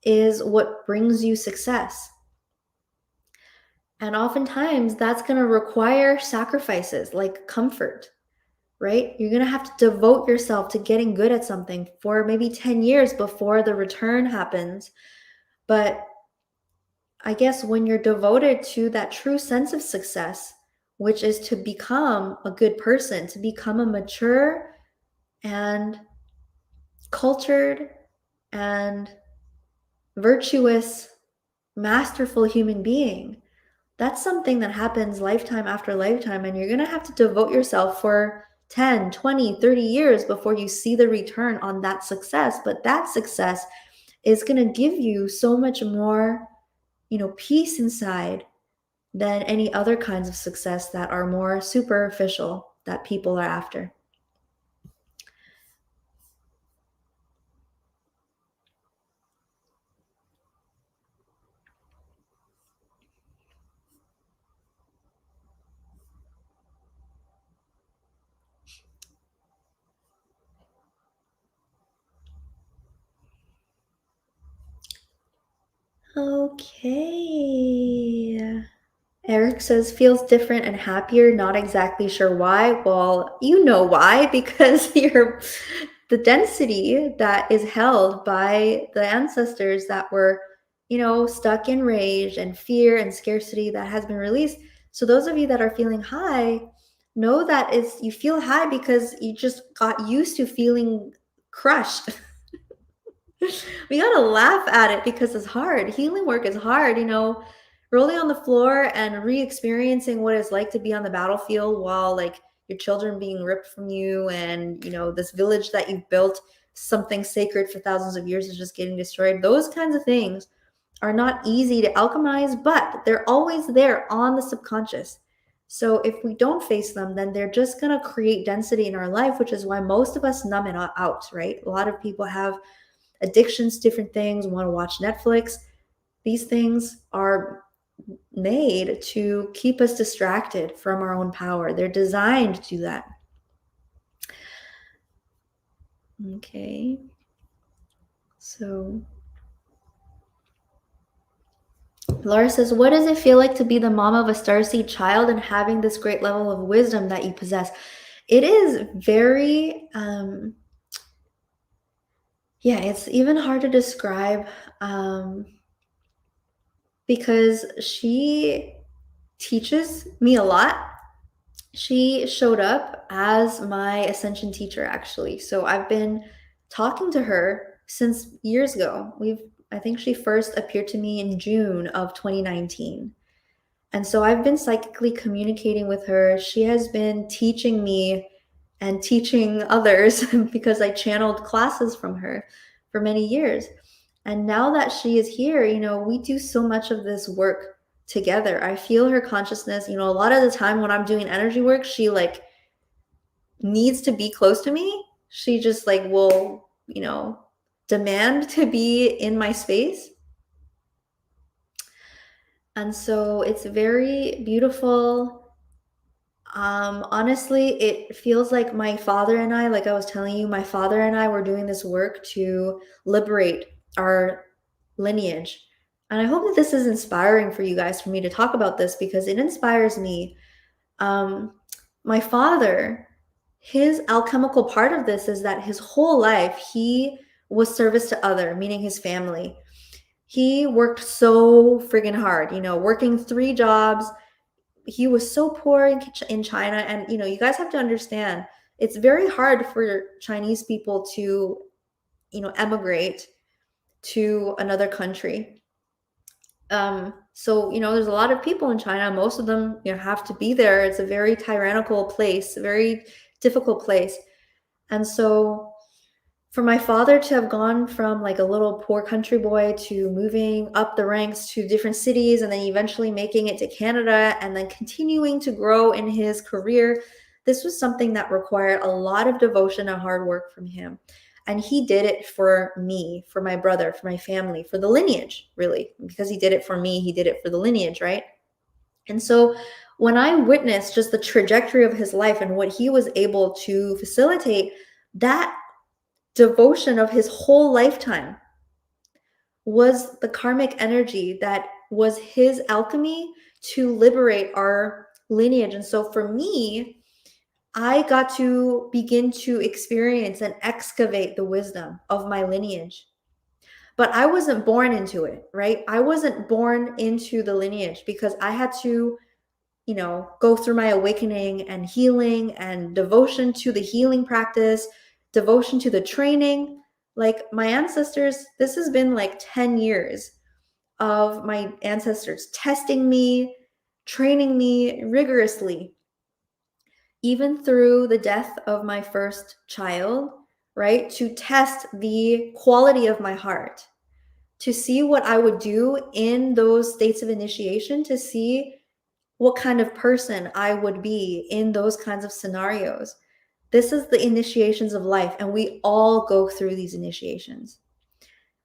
is what brings you success. And oftentimes that's going to require sacrifices like comfort, right? You're going to have to devote yourself to getting good at something for maybe 10 years before the return happens. But I guess when you're devoted to that true sense of success, which is to become a good person, to become a mature and cultured and virtuous, masterful human being, that's something that happens lifetime after lifetime. And you're going to have to devote yourself for 10, 20, 30 years before you see the return on that success. But that success is going to give you so much more, peace inside than any other kinds of success that are more superficial that people are after. Okay. Eric says, feels different and happier, not exactly sure why. Well, you know why, because the density that is held by the ancestors that were, stuck in rage and fear and scarcity that has been released. So those of you that are feeling high, know that you feel high because you just got used to feeling crushed. We gotta laugh at it because it's hard. Healing work is hard, rolling on the floor and re-experiencing what it's like to be on the battlefield while like your children being ripped from you and this village that you've built, something sacred for thousands of years, is just getting destroyed. Those kinds of things are not easy to alchemize, but they're always there on the subconscious. So if we don't face them, then they're just going to create density in our life, which is why most of us numb it out, right? A lot of people have addictions, different things, want to watch Netflix. These things are made to keep us distracted from our own power. They're designed to do that. Okay. So Laura says, what does it feel like to be the mom of a starseed child and having this great level of wisdom that you possess? It is very, it's even hard to describe because she teaches me a lot. She showed up as my ascension teacher, actually. So I've been talking to her since years ago. I think she first appeared to me in June of 2019. And so I've been psychically communicating with her. She has been teaching me and teaching others because I channeled classes from her for many years. And now that she is here, we do so much of this work together. I feel her consciousness. A lot of the time when I'm doing energy work, she like needs to be close to me. She just like will, demand to be in my space. And so it's very beautiful. Honestly, it feels like my father and I, like I was telling you, my father and I were doing this work to liberate our lineage. And I hope that this is inspiring for you guys, for me to talk about this, because it inspires me. Um, my father, his alchemical part of this is that his whole life he was service to other, meaning his family. He worked so friggin' hard, working 3 jobs. He was so poor in China. And, you guys have to understand, it's very hard for Chinese people to, emigrate to another country. So, there's a lot of people in China. Most of them, have to be there. It's a very tyrannical place, a very difficult place. And so for my father to have gone from like a little poor country boy to moving up the ranks to different cities and then eventually making it to Canada and then continuing to grow in his career, this was something that required a lot of devotion and hard work from him. And he did it for me, for my brother, for my family, for the lineage, really. Because he did it for me, he did it for the lineage, right? And so when I witnessed just the trajectory of his life and what he was able to facilitate, that devotion of his whole lifetime was the karmic energy that was his alchemy to liberate our lineage. And so for me, I got to begin to experience and excavate the wisdom of my lineage. But I wasn't born into it, right? I wasn't born into the lineage because I had to, go through my awakening and healing and devotion to the healing practice, devotion to the training. Like my ancestors, this has been like 10 years of my ancestors testing me, training me rigorously, even through the death of my first child, right? To test the quality of my heart, to see what I would do in those states of initiation, to see what kind of person I would be in those kinds of scenarios. This is the initiations of life, and we all go through these initiations.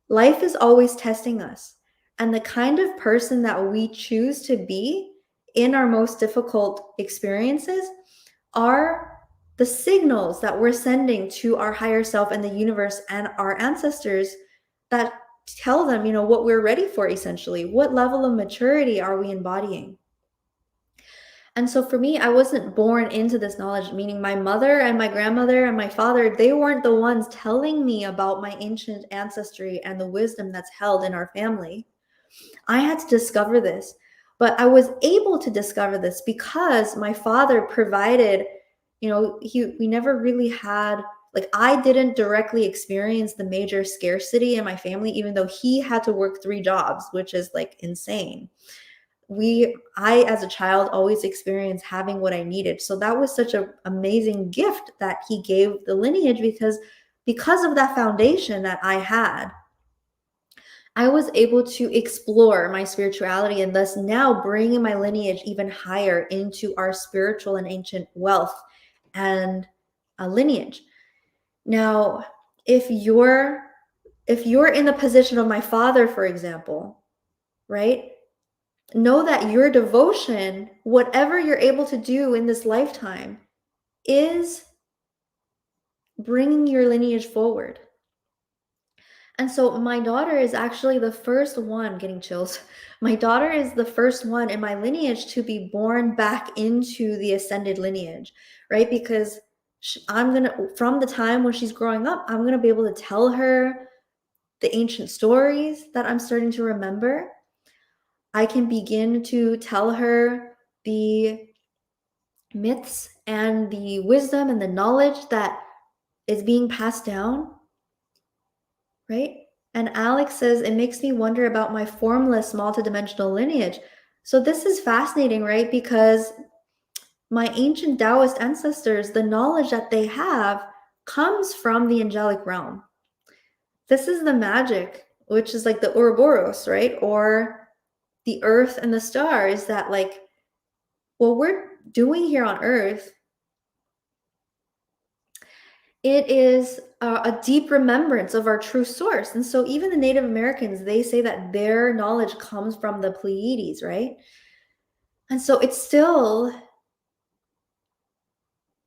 Life is always testing us, and the kind of person that we choose to be in our most difficult experiences are the signals that we're sending to our higher self and the universe and our ancestors that tell them, what we're ready for, essentially. What level of maturity are we embodying? And so for me, I wasn't born into this knowledge, meaning my mother and my grandmother and my father, they weren't the ones telling me about my ancient ancestry and the wisdom that's held in our family. I had to discover this, but I was able to discover this because my father provided, we never really had, like, I didn't directly experience the major scarcity in my family, even though he had to work 3 jobs, which is like insane. I as a child always experienced having what I needed. So that was such an amazing gift that he gave the lineage, because of that foundation that I had, I was able to explore my spirituality and thus now bringing my lineage even higher into our spiritual and ancient wealth and lineage. Now, if you're in the position of my father, for example, right? Know that your devotion, whatever you're able to do in this lifetime, is bringing your lineage forward. And so my daughter is actually the first one, getting chills. My daughter is the first one in my lineage to be born back into the ascended lineage, right? Because from the time when she's growing up, I'm going to be able to tell her the ancient stories that I'm starting to remember. I can begin to tell her the myths and the wisdom and the knowledge that is being passed down, right? And Alex says, it makes me wonder about my formless multidimensional lineage. So this is fascinating, right? Because my ancient Taoist ancestors, the knowledge that they have comes from the angelic realm. This is the magic, which is like the Ouroboros, right? Or the earth and the stars, that like what we're doing here on earth, it is a deep remembrance of our true source. And so even the Native Americans, they say that their knowledge comes from the Pleiades, right? And so it's still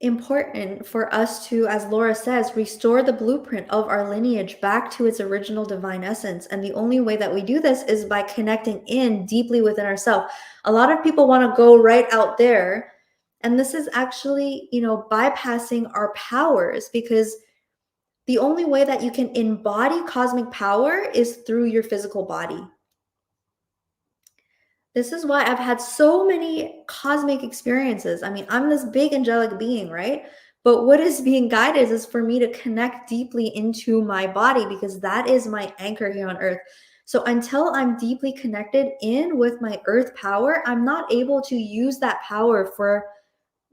important for us to, as Laura says, restore the blueprint of our lineage back to its original divine essence. And the only way that we do this is by connecting in deeply within ourselves. A lot of people want to go right out there. And this is actually, bypassing our powers, because the only way that you can embody cosmic power is through your physical body. This is why I've had so many cosmic experiences. I mean, I'm this big angelic being, right? But what is being guided is for me to connect deeply into my body, because that is my anchor here on earth. So until I'm deeply connected in with my earth power, I'm not able to use that power for,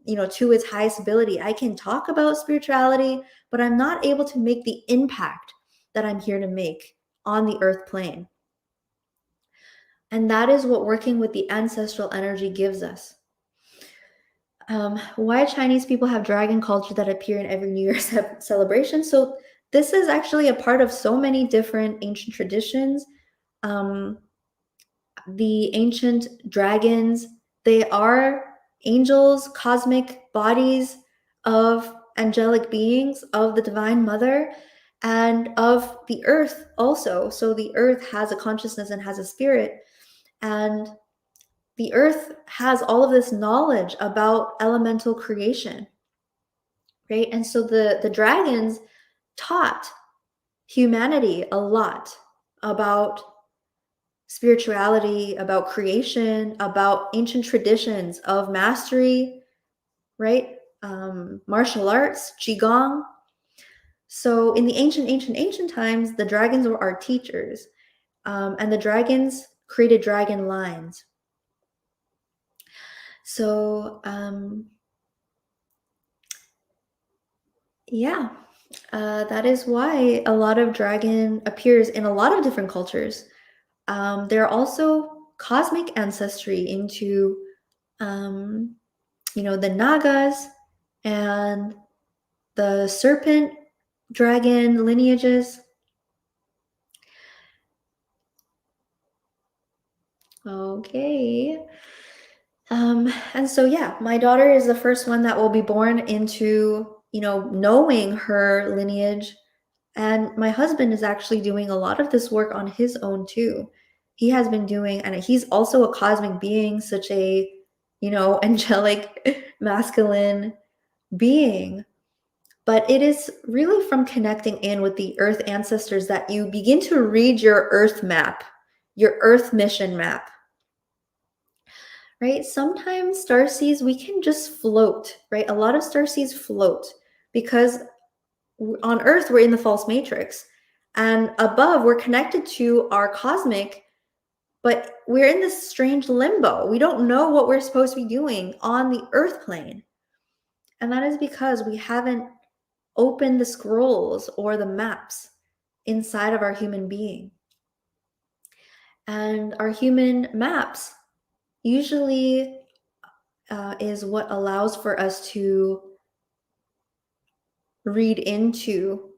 to its highest ability. I can talk about spirituality, but I'm not able to make the impact that I'm here to make on the earth plane. And that is what working with the ancestral energy gives us. Why Chinese people have dragon culture that appear in every New Year's celebration. So this is actually a part of so many different ancient traditions. The ancient dragons, they are angels, cosmic bodies of angelic beings, of the Divine Mother, and of the earth also. So the earth has a consciousness and has a spirit. And the earth has all of this knowledge about elemental creation, right? And so the dragons taught humanity a lot about spirituality, about creation, about ancient traditions of mastery, right? Martial arts, qigong. So in the ancient times, the dragons were our teachers, and the dragons created dragon lines. So yeah, that is why a lot of dragon appears in a lot of different cultures. There are also cosmic ancestry into, the Nagas and the serpent dragon lineages. Okay. And so, yeah, my daughter is the first one that will be born into, knowing her lineage. And my husband is actually doing a lot of this work on his own too. He has been doing, and he's also a cosmic being, such a, angelic, masculine being. But it is really from connecting in with the earth ancestors that you begin to read your earth map, your earth mission map. Right? Sometimes starseeds, we can just float, right? A lot of starseeds float because on Earth, we're in the false matrix. And above, we're connected to our cosmic, but we're in this strange limbo. We don't know what we're supposed to be doing on the Earth plane. And that is because we haven't opened the scrolls or the maps inside of our human being. And our human maps usually is what allows for us to read into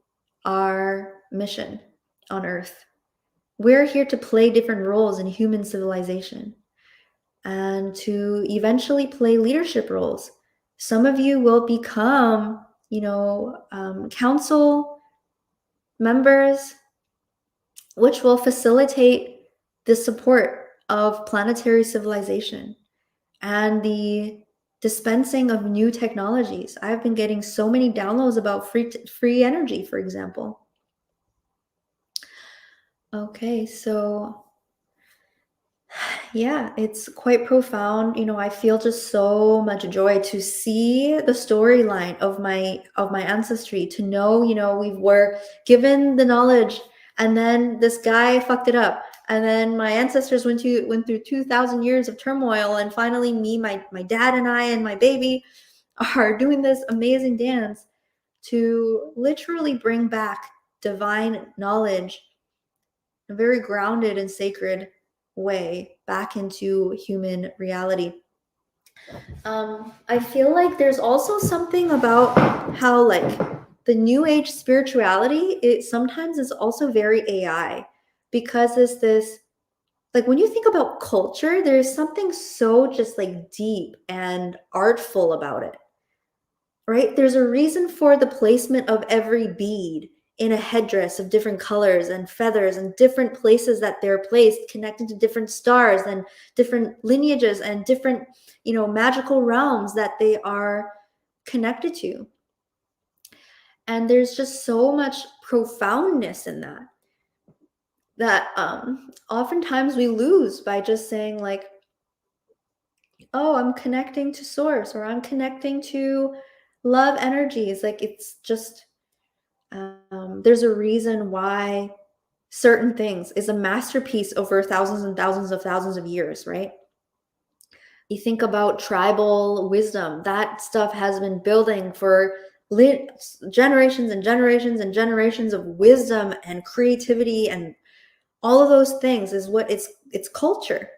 our mission on Earth. We're here to play different roles in human civilization and to eventually play leadership roles. Some of you will become, council members, which will facilitate the support of planetary civilization and the dispensing of new technologies. I've been getting so many downloads about free energy, for example. Okay, so yeah, it's quite profound. I feel just so much joy to see the storyline of my ancestry, to know, we were given the knowledge and then this guy fucked it up. And then my ancestors went through 2,000 years of turmoil, and finally me, my dad and I and my baby are doing this amazing dance to literally bring back divine knowledge, a very grounded and sacred way, back into human reality. I feel like there's also something about how, like, the new age spirituality, it sometimes is also very AI, because it's this, like, when you think about culture, there's something so just like deep and artful about it. right? There's a reason for the placement of every bead in a headdress of different colors and feathers and different places that they're placed, connected to different stars and different lineages and different, magical realms that they are connected to. And there's just so much profoundness in that oftentimes we lose by just saying like, oh, I'm connecting to source, or I'm connecting to love energies. Like, it's just there's a reason why certain things is a masterpiece over thousands and thousands of years, right? You think about tribal wisdom, that stuff has been building for generations and generations and generations of wisdom and creativity, and all of those things is what it's culture.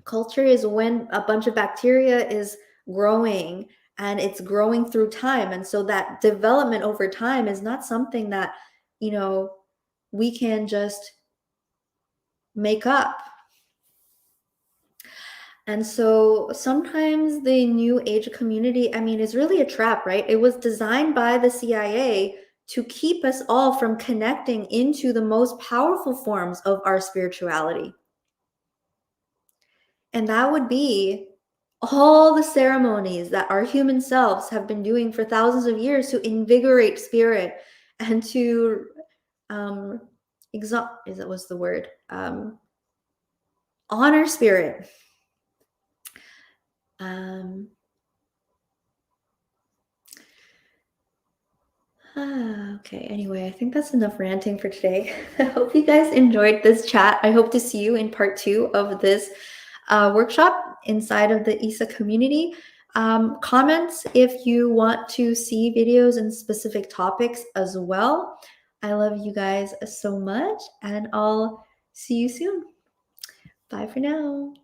Culture is when a bunch of bacteria is growing, and it's growing through time. And so that development over time is not something that, we can just make up. And so sometimes the new age community, is really a trap, right? It was designed by the CIA to keep us all from connecting into the most powerful forms of our spirituality. And that would be all the ceremonies that our human selves have been doing for thousands of years to invigorate spirit and to what's the word? Honor spirit. Okay, anyway, I think that's enough ranting for today. I hope you guys enjoyed this chat. I hope to see you in part 2 of this workshop inside of the ISA community. Comments if you want to see videos and specific topics as well. I love you guys so much, and I'll see you soon. Bye for now.